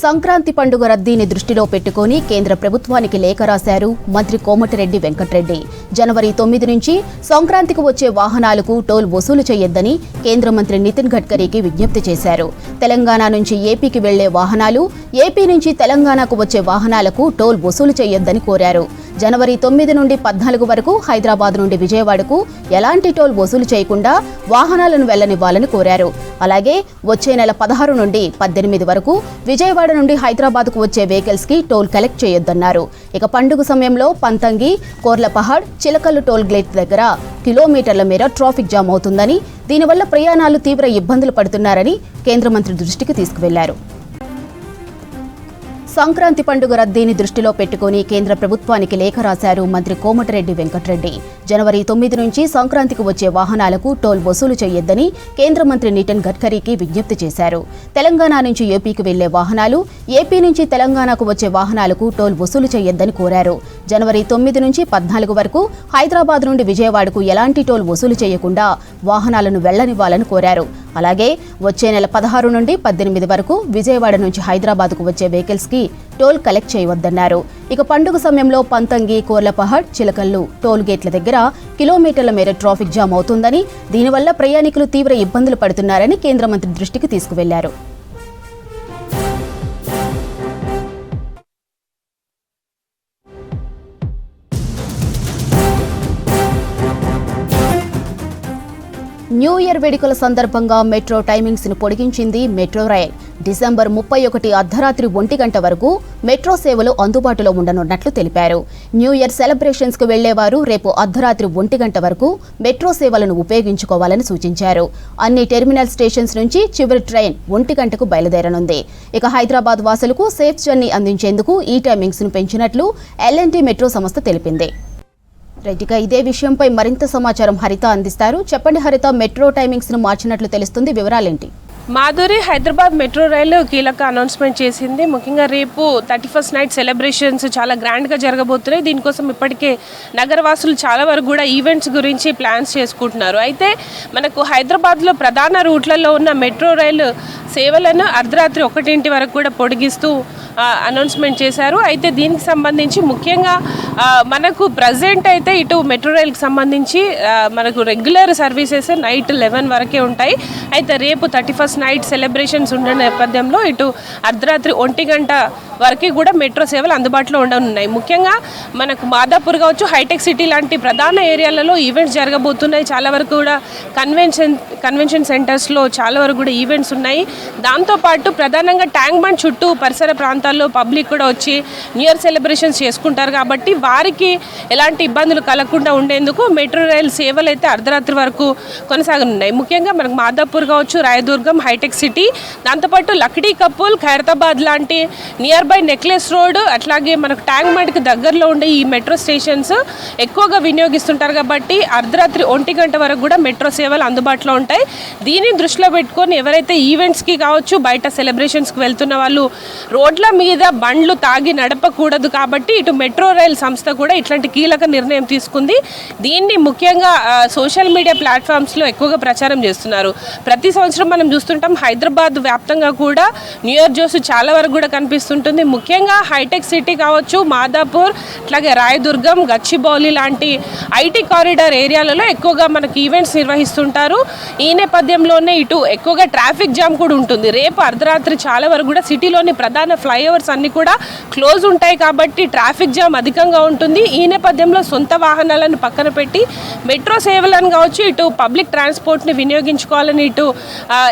సంక్రాంతి పండుగ రద్దీని దృష్టిలో పెట్టుకుని కేంద్ర ప్రభుత్వానికి లేఖ రాశారు మంత్రి కోమటిరెడ్డి వెంకటరెడ్డి. జనవరి 9 నుంచి సంక్రాంతికి వచ్చే వాహనాలకు టోల్ వసూలు చేయొద్దని కేంద్ర మంత్రి నితిన్ గడ్కరీకి విజ్ఞప్తి చేశారు. తెలంగాణ నుంచి ఏపీకి వెళ్లే వాహనాలు, ఏపీ నుంచి తెలంగాణకు వచ్చే వాహనాలకు టోల్ వసూలు చేయొద్దని కోరారు. జనవరి 9 నుండి 14 వరకు హైదరాబాద్ నుండి విజయవాడకు ఎలాంటి టోల్ వసూలు చేయకుండా వాహనాలను వెళ్లనివ్వాలని కోరారు. అలాగే వచ్చే నెల 16 నుండి 18 వరకు విజయవాడ నుండి హైదరాబాద్కు వచ్చే వెహికల్స్ కి టోల్ కలెక్ట్ చేయొద్దన్నారు. ఇక పండుగ సమయంలో పంతంగి, కోర్లపహాడ్, చిలకల్లు టోల్ గేట్ దగ్గర కిలోమీటర్ల మేర ట్రాఫిక్ జామ్ అవుతుందని, దీనివల్ల ప్రయాణాలు తీవ్ర ఇబ్బందులు పడుతున్నారని కేంద్ర మంత్రి దృష్టికి తీసుకువెళ్లారు. సంక్రాంతి పండుగ రద్దీని దృష్టిలో పెట్టుకుని కేంద్ర ప్రభుత్వానికి లేఖ రాశారు మంత్రి కోమటిరెడ్డి వెంకటరెడ్డి. జనవరి 9 నుంచి సంక్రాంతికి వచ్చే వాహనాలకు టోల్ వసూలు చేయొద్దని కేంద్ర మంత్రి నితిన్ గడ్కరీకి విజ్ఞప్తి చేశారు. తెలంగాణ నుంచి ఏపీకి వెళ్లే వాహనాలు, ఏపీ నుంచి తెలంగాణకు వచ్చే వాహనాలకు టోల్ వసూలు చేయొద్దని కోరారు. జనవరి 9 నుంచి 14 వరకు హైదరాబాద్ నుండి విజయవాడకు ఎలాంటి టోల్ వసూలు చేయకుండా వాహనాలను వెళ్లనివ్వాలని కోరారు. అలాగే వచ్చే నెల 16 నుండి 18 వరకు విజయవాడ నుంచి హైదరాబాద్కు వచ్చే వెహికల్స్ కి టోల్ కలెక్ట్ చేయవద్దన్నారు. ఇక పండుగ సమయంలో పంతంగి, కోర్లపహాడ్, చిలకల్లు టోల్ గేట్ల దగ్గర కిలోమీటర్ల మేర ట్రాఫిక్ జామ్ అవుతుందని, దీనివల్ల ప్రయాణికులు తీవ్ర ఇబ్బందులు పడుతున్నారని కేంద్ర మంత్రి దృష్టికి తీసుకువెళ్లారు. న్యూ ఇయర్ వేడుకల సందర్భంగా మెట్రో టైమింగ్స్ ను పొడిగించింది మెట్రో రైల్. డిసెంబర్ 31 అర్ధరాత్రి 1 గంట వరకు మెట్రో సేవలు అందుబాటులో ఉండనున్నట్లు తెలిపారు. న్యూ ఇయర్ సెలబ్రేషన్స్ కు వెళ్లేవారు రేపు అర్ధరాత్రి 1 గంట వరకు మెట్రో సేవలను ఉపయోగించుకోవాలని సూచించారు. అన్ని టెర్మినల్ స్టేషన్స్ నుంచి చివరి ట్రైన్ 1 గంటకు బయలుదేరనుంది. ఇక హైదరాబాద్ వాసులకు సేఫ్ జర్నీ అందించేందుకు ఈ టైమింగ్స్ ను పెంచినట్లు ఎల్ఎన్టీ మెట్రో సంస్థ తెలిపింది. రైట్గా ఇదే విషయంపై మరింత సమాచారం హరిత అందిస్తారు. చెప్పండి హరిత, మెట్రో టైమింగ్స్ ను మార్చినట్లు తెలుస్తుంది, వివరాలేంటి? మాధురి, హైదరాబాద్ మెట్రో రైలు కీలక అనౌన్స్మెంట్ చేసింది. ముఖ్యంగా రేపు 31st నైట్ సెలబ్రేషన్స్ చాలా గ్రాండ్గా జరగబోతున్నాయి. దీనికోసం ఇప్పటికే నగరవాసులు చాలా వరకు కూడా ఈవెంట్స్ గురించి ప్లాన్స్ చేసుకుంటున్నారు. అయితే మనకు హైదరాబాద్లో ప్రధాన రూట్లలో ఉన్న మెట్రో రైలు సేవలను అర్ధరాత్రి 1 వరకు కూడా పొడిగిస్తూ అనౌన్స్మెంట్ చేశారు. అయితే దీనికి సంబంధించి ముఖ్యంగా మనకు ప్రజెంట్ అయితే ఇటు మెట్రో రైలుకి సంబంధించి మనకు రెగ్యులర్ సర్వీసెస్ నైట్ 11 వరకే ఉంటాయి. అయితే రేపు 31st నైట్ సెలబ్రేషన్స్ ఉన్న నేపథ్యంలో ఇటు అర్ధరాత్రి 1 గంట వరకు కూడా మెట్రో సేవలు అందుబాటులో ఉండనున్నాయి. ముఖ్యంగా మనకు మాదాపూర్ కావచ్చు, హైటెక్ సిటీ లాంటి ప్రధాన ఏరియాలలో ఈవెంట్స్ జరగబోతున్నాయి. చాలా వరకు కూడా కన్వెన్షన్ సెంటర్స్లో చాలా వరకు కూడా ఈవెంట్స్ ఉన్నాయి. దాంతోపాటు ప్రధానంగా ట్యాంక్ బండ్ చుట్టూ పరిసర ప్రాంతాల్లో పబ్లిక్ కూడా వచ్చి న్యూ ఇయర్ సెలబ్రేషన్స్ చేసుకుంటారు. కాబట్టి వారికి ఎలాంటి ఇబ్బందులు కలగకుండా ఉండేందుకు మెట్రో రైల్ సేవలు అయితే అర్ధరాత్రి వరకు కొనసాగనున్నాయి. ముఖ్యంగా మనకు మాదాపూర్ కావచ్చు, రాయదుర్గం, హైటెక్ సిటీ, దాంతోపాటు లక్డీ కపూల్, ఖైరతాబాద్ లాంటి నియర్ బై నెక్లెస్ రోడ్, అట్లాగే మనకు ట్యాంక్ బండ్కి దగ్గరలో ఉండే ఈ మెట్రో స్టేషన్స్ ఎక్కువగా వినియోగిస్తుంటారు. కాబట్టి అర్ధరాత్రి 1 గంట వరకు కూడా మెట్రో సేవలు అందుబాటులో ఉంటాయి. దీన్ని దృష్టిలో పెట్టుకొని ఎవరైతే ఈవెంట్స్కి కావచ్చు, బయట సెలబ్రేషన్స్కి వెళ్తున్న వాళ్ళు రోడ్ల మీద బండ్లు తాగి నడపకూడదు. కాబట్టి ఇటు మెట్రో రైల్ సంస్థ కూడా ఇట్లాంటి కీలక నిర్ణయం తీసుకుంది. దీన్ని ముఖ్యంగా సోషల్ మీడియా ప్లాట్ఫామ్స్లో ఎక్కువగా ప్రచారం చేస్తున్నారు. ప్రతి సంవత్సరం మనం చూస్తుంటాం హైదరాబాద్ వ్యాప్తంగా కూడా న్యూ ఇయర్ జోస్ చాలా వరకు కూడా కనిపిస్తుంటుంది. ముఖ్యంగా హైటెక్ సిటీ కావచ్చు, మాదాపూర్, అట్లాగే రాయదుర్గం, గచ్చిబౌలి లాంటి ఐటీ కారిడార్ ఏరియాలలో ఎక్కువగా మనకి ఈవెంట్స్ నిర్వహిస్తుంటారు. ఈ నేపథ్యంలోనే ఇటు ఎక్కువగా ట్రాఫిక్ జామ్ కూడా ఉంటుంది. రేపు అర్ధరాత్రి చాలా వరకు కూడా సిటీలోని ప్రధాన ఫ్లైఓవర్స్ అన్ని కూడా క్లోజ్ ఉంటాయి. కాబట్టి ట్రాఫిక్ జామ్ అధికంగా ఉంటుంది. ఈ నేపథ్యంలో సొంత వాహనాలను పక్కన పెట్టి మెట్రో సేవలను కావచ్చు, ఇటు పబ్లిక్ ట్రాన్స్పోర్ట్ని వినియోగించుకోవాలని ఇటు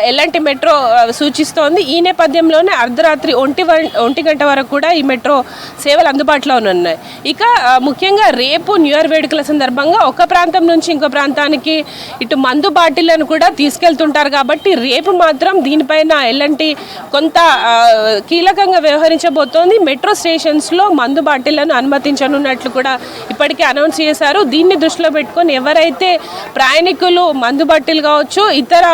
ఎల్ఎన్టీ మెట్రో సూచిస్తోంది. ఈ నేపథ్యంలోనే అర్ధరాత్రి 1 గంట వరకు కూడా ఈ మెట్రో సేవలు అందుబాటులో ఉన్నాయి. ఇక ముఖ్యంగా రేపు న్యూ ఇయర్ వేడుకల సందర్భంగా ఒక ప్రాంతం నుంచి ఇంకో ప్రాంతానికి ఇటు మందు బాటిళ్లను కూడా తీసుకెళ్తుంటారు. కాబట్టి రేపు మాత్రం దీనిపైన ఎల్ఎన్టీ కొంత కీలకంగా వ్యవహరించబోతోంది. మెట్రో స్టేషన్స్లో మందు బాటిళ్లను అనుమతించనున్నట్లు కూడా ఇప్పటికే అనౌన్స్ చేశారు. దీన్ని దృష్టిలో పెట్టుకొని ఎవరైతే ప్రయాణికులు మందు బాటిల్ కావచ్చు, ఇతర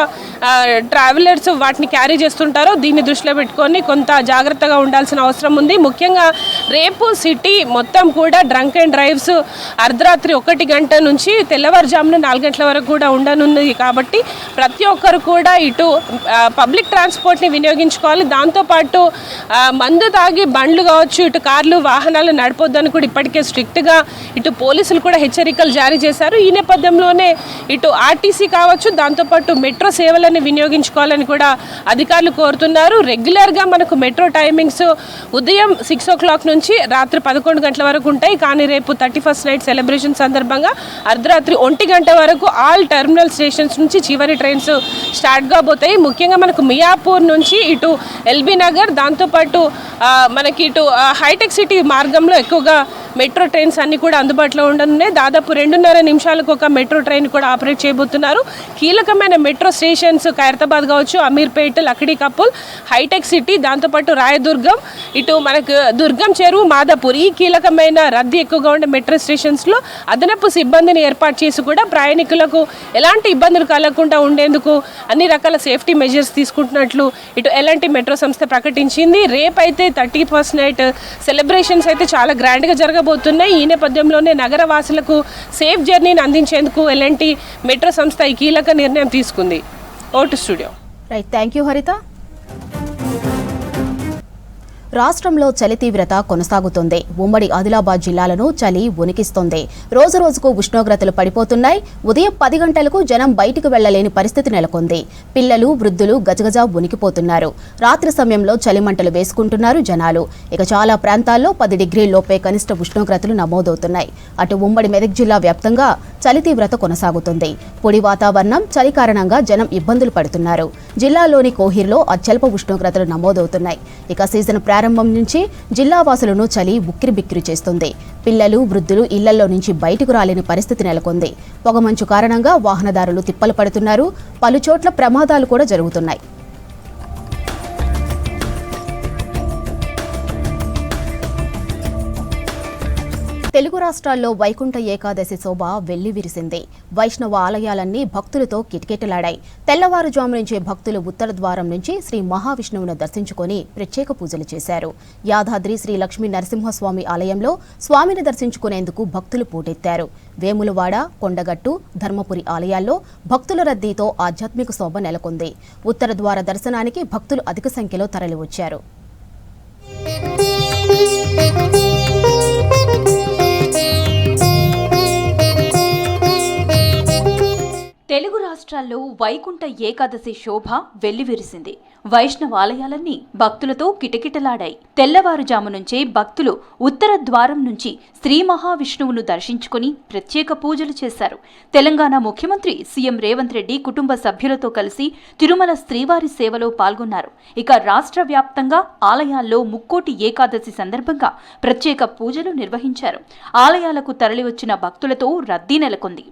ట్రావెలర్స్ వాటిని క్యారీ చేస్తుంటారో దీన్ని దృష్టిలో పెట్టుకొని కొంత జాగ్రత్తగా ఉండాల్సిన అవసరం ఉంది. ముఖ్యంగా రేపు సిటీ మొత్తం కూడా డ్రంక్ అండ్ డ్రైవ్స్ అర్ధరాత్రి 1 గంట నుంచి తెల్లవారుజామున 4 గంటల వరకు కూడా ఉండనుంది. కాబట్టి ప్రతి ఒక్కరు కూడా ఇటు పబ్లిక్ ట్రాన్స్పోర్ట్ని వినియోగించుకోవాలి. దాంతోపాటు మందు తాగి బండ్లు కావచ్చు, ఇటు కార్లు వాహనాలు నడపొద్దని కూడా ఇప్పటికే స్ట్రిక్ట్గా ఇటు పోలీసులు కూడా హెచ్చరికలు జారీ చేశారు. ఈ నేపథ్యంలోనే ఇటు ఆర్టీసీ కావచ్చు, దాంతోపాటు మెట్రో సేవలను వినియోగించుకోవాలని కూడా అధికారులు కోరుతున్నారు. రెగ్యులర్గా మనకు మెట్రో టైమింగ్స్ ఉదయం 6 o'clock నుంచి రాత్రి 11 గంటల వరకు ఉంటాయి. కానీ రేపు 31st నైట్ సెలబ్రేషన్ సందర్భంగా అర్ధరాత్రి 1 గంట వరకు ఆల్ టెర్మినల్ స్టేషన్స్ నుంచి చివరి ట్రైన్స్ స్టార్ట్ కాబోతాయి. ముఖ్యంగా మనకు మియాపూర్ నుంచి ఇటు ఎల్బీ నగర్, దాంతోపాటు మనకి ఇటు హైటెక్ సిటీ మార్గంలో ఎక్కువగా మెట్రో ట్రైన్స్ అన్నీ కూడా అందుబాటులో ఉండనున్నాయి. దాదాపు 2.5 నిమిషాలకు ఒక మెట్రో ట్రైన్ కూడా ఆపరేట్ చేయబోతున్నారు. కీలకమైన మెట్రో స్టేషన్స్ ఖైరతాబాద్ కావచ్చు, అమీర్పేట్, లక్డీ కపుల్, హైటెక్ సిటీ, దాంతోపాటు రాయదుర్గం, ఇటు మనకు దుర్గం చెరువు, మాదాపూర్, ఈ కీలకమైన రద్దీ ఎక్కువగా ఉండే మెట్రో స్టేషన్స్లో అదనపు సిబ్బందిని ఏర్పాటు చేసి కూడా ప్రయాణికులకు ఎలాంటి ఇబ్బందులు కలగకుండా ఉండేందుకు అన్ని రకాల సేఫ్టీ మెజర్స్ తీసుకుంటున్నట్లు ఇటు ఎలాంటి మెట్రో సంస్థ ప్రకటించింది. రేపైతే 31st నైట్ సెలబ్రేషన్స్ అయితే చాలా గ్రాండ్గా జరగబోతున్నాయి. ఈ నేపథ్యంలోనే నగర వాసులకు సేఫ్ జర్నీని అందించేందుకు ఎలాంటి మెట్రో సంస్థ ఈ కీలక నిర్ణయం తీసుకుంది. Vote studio. Right, thank you హరిత. రాష్ట్రంలో చలి తీవ్రత కొనసాగుతోంది. ఉమ్మడి ఆదిలాబాద్ జిల్లాలను చలి ఉనికిస్తోంది. రోజు రోజుకు ఉష్ణోగ్రతలు పడిపోతున్నాయి. ఉదయం 10 గంటలకు జనం బయటికి వెళ్లలేని పరిస్థితి నెలకొంది. పిల్లలు, వృద్ధులు గజగజ ఉనికిపోతున్నారు. రాత్రి సమయంలో చలిమంటలు వేసుకుంటున్నారు జనాలు. ఇక చాలా ప్రాంతాల్లో 10 డిగ్రీల లోపే కనిష్ట ఉష్ణోగ్రతలు నమోదవుతున్నాయి. అటు ఉమ్మడి మెదక్ జిల్లా వ్యాప్తంగా చలి తీవ్రత కొనసాగుతుంది. పొడి వాతావరణం, చలి కారణంగా జనం ఇబ్బందులు పడుతున్నారు. జిల్లాలోని కోహిర్లో అత్యల్ప ఉష్ణోగ్రతలు నమోదవుతున్నాయి. ఇక సీజన్ ప్రారంభం నుంచి జిల్లా వాసులను చలి ఉక్కిరిబిక్కిరి చేస్తుంది. పిల్లలు, వృద్ధులు ఇళ్లలో నుంచి బయటకు రాలేని పరిస్థితి నెలకొంది. పొగమంచు కారణంగా వాహనదారులు తిప్పలు పడుతున్నారు. పలుచోట్ల ప్రమాదాలు కూడా జరుగుతున్నాయి. తెలుగు రాష్ట్రాల్లో వైకుంఠ ఏకాదశి శోభ వెల్లివిరిసింది. వైష్ణవ ఆలయాలన్నీ భక్తులతో కిటకిటలాడాయి. తెల్లవారుజాము నుంచే భక్తులు ఉత్తర ద్వారం నుంచి శ్రీ మహావిష్ణువును దర్శించుకొని ప్రత్యేక పూజలు చేశారు. యాదాద్రి శ్రీ లక్ష్మీ నరసింహస్వామి ఆలయంలో స్వామిని దర్శించుకునేందుకు భక్తులు పోటెత్తారు. వేములవాడ, కొండగట్టు, ధర్మపురి ఆలయాల్లో భక్తుల రద్దీతో ఆధ్యాత్మిక శోభ నెలకొంది. ఉత్తర ద్వార దర్శనానికి భక్తులు అధిక సంఖ్యలో తరలివచ్చారు. తెలుగు రాష్ట్రాల్లో వైకుంఠ ఏకాదశి శోభ వెల్లివిరిసింది. వైష్ణవ ఆలయాలన్నీ భక్తులతో కిటకిటలాడాయి. తెల్లవారుజాము నుంచే భక్తులు ఉత్తర ద్వారం నుంచి శ్రీ మహావిష్ణువును దర్శించుకుని ప్రత్యేక పూజలు చేశారు. తెలంగాణ ముఖ్యమంత్రి సీఎం రేవంత్ రెడ్డి కుటుంబ సభ్యులతో కలిసి తిరుమల శ్రీవారి సేవలో పాల్గొన్నారు. ఇక రాష్ట్ర వ్యాప్తంగా ఆలయాల్లో ముక్కోటి ఏకాదశి సందర్భంగా ప్రత్యేక పూజలు నిర్వహించారు. ఆలయాలకు తరలివచ్చిన భక్తులతో రద్దీ నెలకొంది.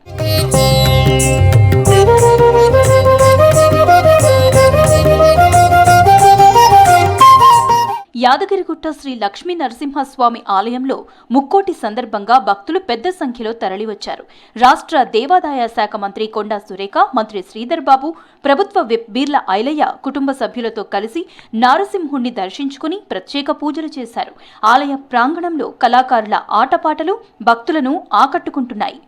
యాదగిరిగుట్ట శ్రీ లక్ష్మీ నరసింహస్వామి ఆలయంలో ముక్కోటి సందర్భంగా భక్తులు పెద్ద సంఖ్యలో తరలివచ్చారు. రాష్ట్ర దేవాదాయ శాఖ మంత్రి కొండా సురేఖ, మంత్రి శ్రీధర్ బాబు, ప్రభుత్వ విప్ బీర్ల ఐలయ్య కుటుంబ సభ్యులతో కలిసి నారసింహుణ్ణి దర్శించుకుని ప్రత్యేక పూజలు చేశారు. ఆలయ ప్రాంగణంలో కళాకారుల ఆటపాటలు భక్తులను ఆకట్టుకుంటున్నాయి.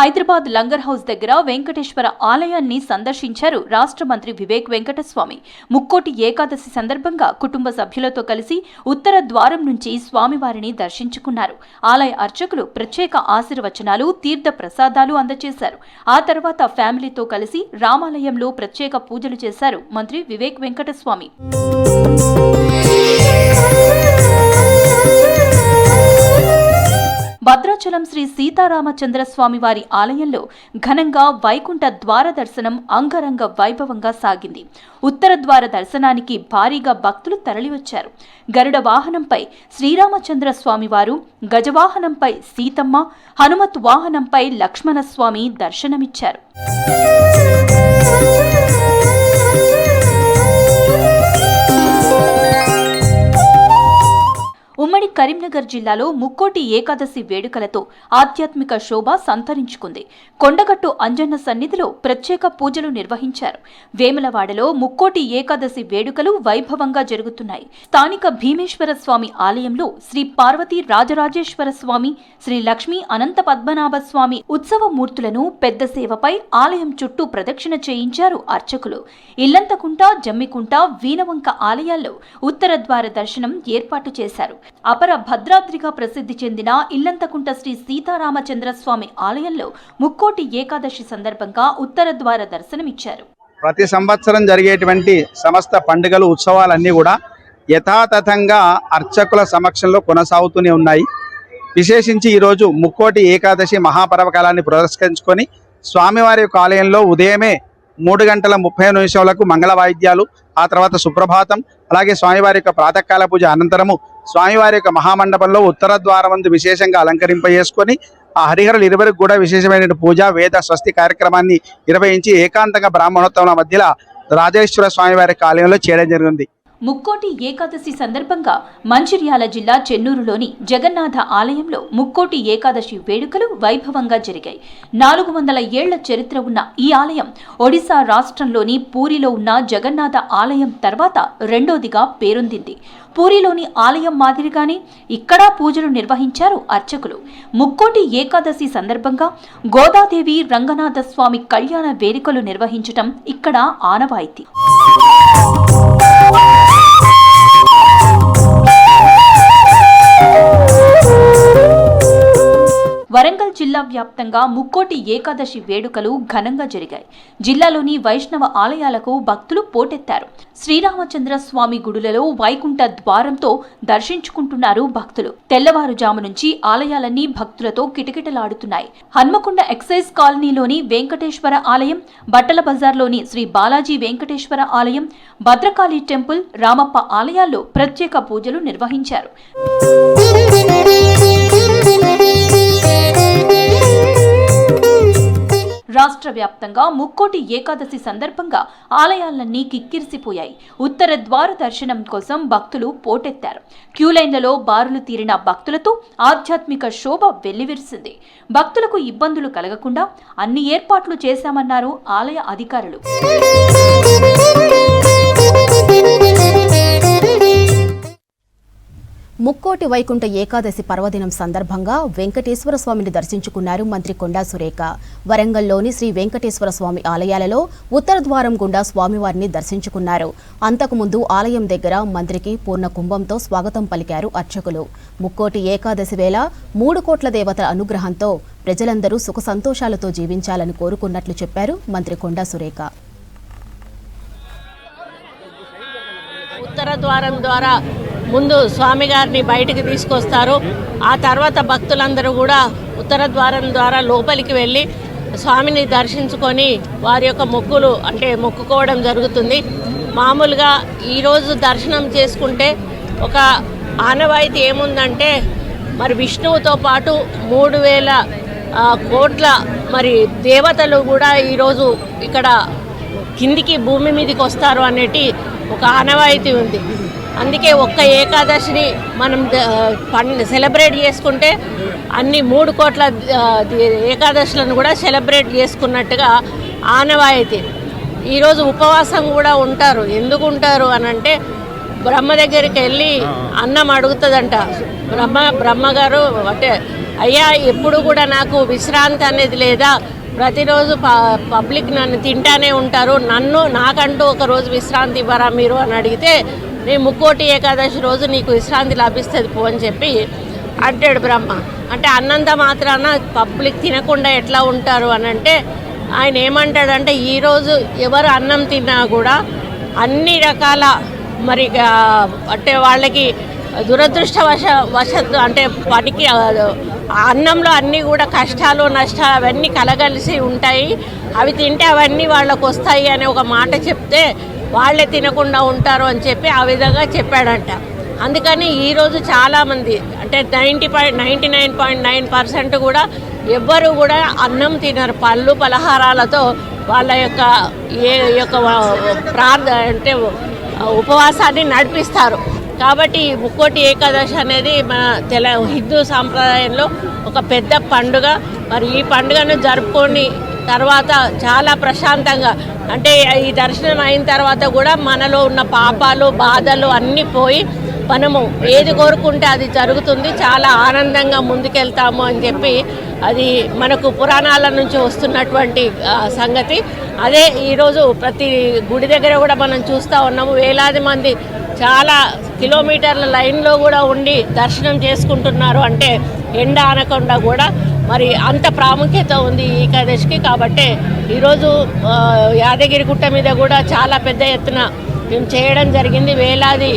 హైదరాబాద్ లంగర్ హౌస్ దగ్గర వెంకటేశ్వర ఆలయాన్ని సందర్శించారు రాష్ట్ర మంత్రి వివేక్ వెంకటస్వామి. ముక్కోటి ఏకాదశి సందర్భంగా కుటుంబ సభ్యులతో కలిసి ఉత్తర ద్వారం నుంచి స్వామివారిని దర్శించుకున్నారు. ఆలయ అర్చకులు ప్రత్యేక ఆశీర్వచనాలు, తీర్థ ప్రసాదాలు అందజేశారు. ఆ తర్వాత ఫ్యామిలీతో కలిసి రామాలయంలో ప్రత్యేక పూజలు చేశారు మంత్రి వివేక్ వెంకటస్వామి. భద్రాచలం శ్రీ సీతారామచంద్ర స్వామి వారి ఆలయంలో ఘనంగా వైకుంఠ ద్వార దర్శనం అంగరంగ వైభవంగా సాగింది. ఉత్తర ద్వార దర్శనానికి భారీగా భక్తులు తరలివచ్చారు. గరుడ వాహనంపై శ్రీరామచంద్ర స్వామి వారు, గజవాహనంపై సీతమ్మ, హనుమత్ వాహనంపై లక్ష్మణస్వామి దర్శనమిచ్చారు. ఉమ్మడి కరీంనగర్ జిల్లాలో ముక్కోటి ఏకాదశి వేడుకలతో ఆధ్యాత్మిక శోభ సంతరించుకుంది. కొండగట్టు అంజన్న సన్నిధిలో ప్రత్యేక పూజలు నిర్వహించారు. వేములవాడలో ముక్కోటి ఏకాదశి వేడుకలు వైభవంగా జరుగుతున్నాయి. స్థానిక భీమేశ్వర స్వామి ఆలయంలో శ్రీ పార్వతీ రాజరాజేశ్వర స్వామి, శ్రీ లక్ష్మీ అనంత పద్మనాభ స్వామి ఉత్సవ మూర్తులను పెద్ద సేవపై ఆలయం చుట్టూ ప్రదక్షిణ చేయించారు అర్చకులు. ఇల్లంతకుంట, జమ్మికుంట, వీనవంక ఆలయాల్లో ఉత్తర ద్వార దర్శనం ఏర్పాటు చేశారు. అపర భద్రాద్రిగా ప్రసిద్ధి చెందిన ఇల్లంతకుంట శ్రీ సీతారామచంద్ర స్వామి ఆలయంలో ముక్కోటి ఏకాదశి సందర్భంగా ఉత్తర ద్వార దర్శనమిచ్చారు. ప్రతి సంవత్సరం జరిగేటువంటి సమస్త పండుగలు, ఉత్సవాలన్నీ కూడా యథాతథంగా అర్చకుల సమక్షంలో కొనసాగుతూనే ఉన్నాయి. విశేషించి ఈరోజు ముక్కోటి ఏకాదశి మహాపర్వకాలాన్ని పురస్కరించుకొని స్వామివారి యొక్క ఆలయంలో ఉదయమే 3:30 మంగళ వాయిద్యాలు, ఆ తర్వాత సుప్రభాతం, అలాగే స్వామివారి యొక్క ప్రాతకాల పూజ అనంతరము స్వామివారి యొక్క మహామండపంలో ఉత్తర ద్వారమందు విశేషంగా అలంకరింపజేసుకొని ఆ హరిహరులు 20 కూడా విశేషమైన పూజ, వేద, స్వస్తి కార్యక్రమాన్ని నిర్వహించి ఏకాంతంగా బ్రాహ్మణోత్తముల మధ్యలో రాజేశ్వర స్వామివారి ఆలయంలో చేయడం జరిగింది. ముక్కోటి ఏకాదశి సందర్భంగా మంచిర్యాల జిల్లా చెన్నూరులోని జగన్నాథ ఆలయంలో ముక్కోటి ఏకాదశి వేడుకలు వైభవంగా జరిగాయి. 400 ఏళ్ల చరిత్ర ఉన్న ఈ ఆలయం ఒడిశా రాష్ట్రంలోని పూరిలో ఉన్న జగన్నాథ ఆలయం తర్వాత రెండోదిగా పేరొందింది. పూరిలోని ఆలయం మాదిరిగానే ఇక్కడ పూజలు నిర్వహించారు అర్చకులు. ముక్కోటి ఏకాదశి సందర్భంగా గోదాదేవి రంగనాథ స్వామి కళ్యాణ వేడుకలు నిర్వహించటం ఇక్కడ ఆనవాయితీ. వరంగల్ జిల్లా వ్యాప్తంగా ముక్కోటి ఏకాదశి వేడుకలు ఘనంగా జరిగాయి. జిల్లాలోని వైష్ణవ ఆలయాలకు భక్తులు పోటెత్తారు. శ్రీరామచంద్ర స్వామి గుడులలో వైకుంఠ ద్వారంతో దర్శించుకుంటున్నారు భక్తులు. తెల్లవారుజాము నుంచి ఆలయాలన్నీ భక్తులతో కిటకిటలాడుతున్నాయి. హన్మకొండ ఎక్సైజ్ కాలనీలోని వెంకటేశ్వర ఆలయం, బట్టల బజార్లోని శ్రీ బాలాజీ వెంకటేశ్వర ఆలయం, భద్రకాళి టెంపుల్, రామప్ప ఆలయాల్లో ప్రత్యేక పూజలు నిర్వహించారు. రాష్ట్ర వ్యాప్తంగా ముక్కోటి ఏకాదశి సందర్భంగా ఆలయాలన్నీ కిక్కిరిసిపోయాయి. ఉత్తర ద్వార దర్శనం కోసం భక్తులు పోటెత్తారు. క్యూలైన్లలో బారులు తీరిన భక్తులతో ఆధ్యాత్మిక శోభ వెల్లివిరిసింది. భక్తులకు ఇబ్బందులు కలగకుండా అన్ని ఏర్పాట్లు చేశామన్నారు ఆలయ అధికారులు. ముక్కోటి వైకుంఠ ఏకాదశి పర్వదినం సందర్భంగా వెంకటేశ్వర స్వామిని దర్శించుకున్నారు మంత్రి కొండా సురేఖ. వరంగల్లోని శ్రీ వెంకటేశ్వర స్వామి ఆలయాలలో ఉత్తర ద్వారం గుండా స్వామివారిని దర్శించుకున్నారు. అంతకుముందు ఆలయం దగ్గర మంత్రికి పూర్ణ కుంభంతో స్వాగతం పలికారు అర్చకులు. ముక్కోటి ఏకాదశి వేళ 3 కోట్ల దేవతల అనుగ్రహంతో ప్రజలందరూ సుఖ సంతోషాలతో జీవించాలని కోరుకున్నట్లు చెప్పారు మంత్రి కొండా సురేఖ. ఉత్తర ద్వారం ద్వారా ముందు స్వామిగారిని బయటికి తీసుకొస్తారు. ఆ తర్వాత భక్తులందరూ కూడా ఉత్తర ద్వారం ద్వారా లోపలికి వెళ్ళి స్వామిని దర్శించుకొని వారి యొక్క మొక్కుకోవడం జరుగుతుంది. మామూలుగా ఈరోజు దర్శనం చేసుకుంటే ఒక ఆనవాయితీ ఏముందంటే, మరి విష్ణువుతో పాటు 3000 కోట్ల దేవతలు కూడా ఈరోజు ఇక్కడ కిందికి భూమి మీదకి వస్తారు అనేటి ఒక ఆనవాయితీ ఉంది. అందుకే ఒక్క ఏకాదశిని మనం సెలబ్రేట్ చేసుకుంటే అన్ని 3 కోట్ల ఏకాదశులను కూడా సెలబ్రేట్ చేసుకున్నట్టుగా ఆనవాయితీ. ఈరోజు ఉపవాసం కూడా ఉంటారు. ఎందుకు ఉంటారు అని అంటే, బ్రహ్మ దగ్గరికి వెళ్ళి అన్నం అడుగుతుందంట బ్రహ్మగారు. అంటే అయ్యా, ఎప్పుడు కూడా నాకు విశ్రాంతి అనేది లేదా, ప్రతిరోజు పబ్లిక్ నన్ను తింటానే ఉంటారు, నాకంటూ ఒక రోజు విశ్రాంతి ఇవ్వరా మీరు అని అడిగితే, నేను ముక్కోటి ఏకాదశి రోజు నీకు విశ్రాంతి లభిస్తుంది పో అని చెప్పి అంటాడు బ్రహ్మ. అంటే అన్నంత మాత్రాన పబ్లిక్ తినకుండా ఎట్లా ఉంటారు అని అంటే, ఆయన ఏమంటాడంటే, ఈరోజు ఎవరు అన్నం తిన్నా కూడా అన్ని రకాల అంటే వాళ్ళకి దురదృష్టవశత్తు అంటే వాటికి అన్నంలో అన్నీ కూడా కష్టాలు నష్టాలు అవన్నీ కలగలిసి ఉంటాయి. అవి తింటే అవన్నీ వాళ్ళకు వస్తాయి అనే ఒక మాట చెప్తే వాళ్ళే తినకుండా ఉంటారు అని చెప్పి ఆ విధంగా చెప్పాడంట. అందుకని ఈరోజు చాలామంది అంటే 99.9% కూడా ఎవ్వరు కూడా అన్నం తినరు. పళ్ళు పలహారాలతో వాళ్ళ యొక్క అంటే ఉపవాసాన్ని నడిపిస్తారు. కాబట్టి ముక్కోటి ఏకాదశి అనేది మన హిందూ సాంప్రదాయంలో ఒక పెద్ద పండుగ. మరి ఈ పండుగను జరుపుకొని తర్వాత చాలా ప్రశాంతంగా అంటే ఈ దర్శనం అయిన తర్వాత కూడా మనలో ఉన్న పాపాలు బాధలు అన్నీ పోయి మనము ఏది కోరుకుంటే అది జరుగుతుంది, చాలా ఆనందంగా ముందుకెళ్తాము అని చెప్పి అది మనకు పురాణాల నుంచి వస్తున్నటువంటి సంగతి. అదే ఈరోజు ప్రతి గుడి దగ్గర కూడా మనం చూస్తూ ఉన్నాము. వేలాది మంది చాలా కిలోమీటర్ల లైన్లో కూడా ఉండి దర్శనం చేసుకుంటున్నారు. అంటే ఎండ అనకుండా కూడా మరి అంత ప్రాముఖ్యత ఉంది ఈ ఏకాదశికి. కాబట్టి ఈరోజు యాదగిరిగుట్ట మీద కూడా చాలా పెద్ద ఎత్తున మేము చేయడం జరిగింది. వేలాది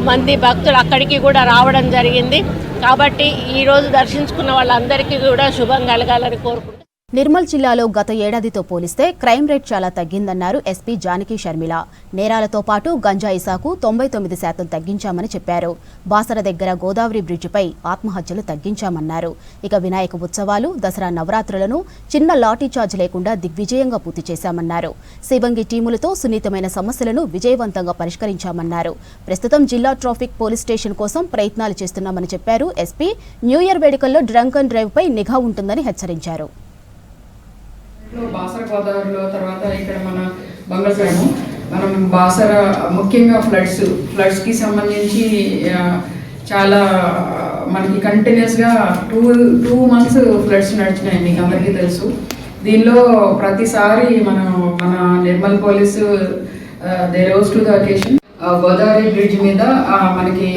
మంది భక్తులు అక్కడికి కూడా రావడం జరిగింది. కాబట్టి ఈరోజు దర్శించుకున్న వాళ్ళందరికీ కూడా శుభం కలగాలని కోరుకుంటున్నాను. నిర్మల్ జిల్లాలో గత ఏడాదితో పోలిస్తే క్రైమ్ రేట్ చాలా తగ్గిందన్నారు ఎస్పీ జానకి షర్మిల. నేరాలతో పాటు గంజాయి సాకు 99% తగ్గించామని చెప్పారు. బాసర దగ్గర గోదావరి బ్రిడ్జిపై ఆత్మహత్యలు తగ్గించామన్నారు. ఇక వినాయక ఉత్సవాలు, దసరా నవరాత్రులను చిన్న లాఠీ చార్జ్ లేకుండా దిగ్విజయంగా పూర్తి చేశామన్నారు. శివంగి టీములతో సున్నితమైన సమస్యలను విజయవంతంగా పరిష్కరించామన్నారు. ప్రస్తుతం జిల్లా ట్రాఫిక్ పోలీస్ స్టేషన్ కోసం ప్రయత్నాలు చేస్తున్నామని చెప్పారు ఎస్పీ. న్యూ ఇయర్ వేడుకల్లో డ్రంక్ అండ్ డ్రైవ్ పై నిఘా ఉంటుందని హెచ్చరించారు. బాసర గోదావరిలో తర్వాత ఇక్కడ మన బంగాళాఖాతం మనం బాసర ముఖ్యంగా ఫ్లడ్స్కి సంబంధించి చాలా మనకి కంటిన్యూస్గా టూ మంత్స్ ఫ్లడ్స్ నడిచినాయి, మీకు అందరికీ తెలుసు. దీనిలో ప్రతిసారి మన Nirmal police they rose to the occasion. Godavari bridge మీద మనకి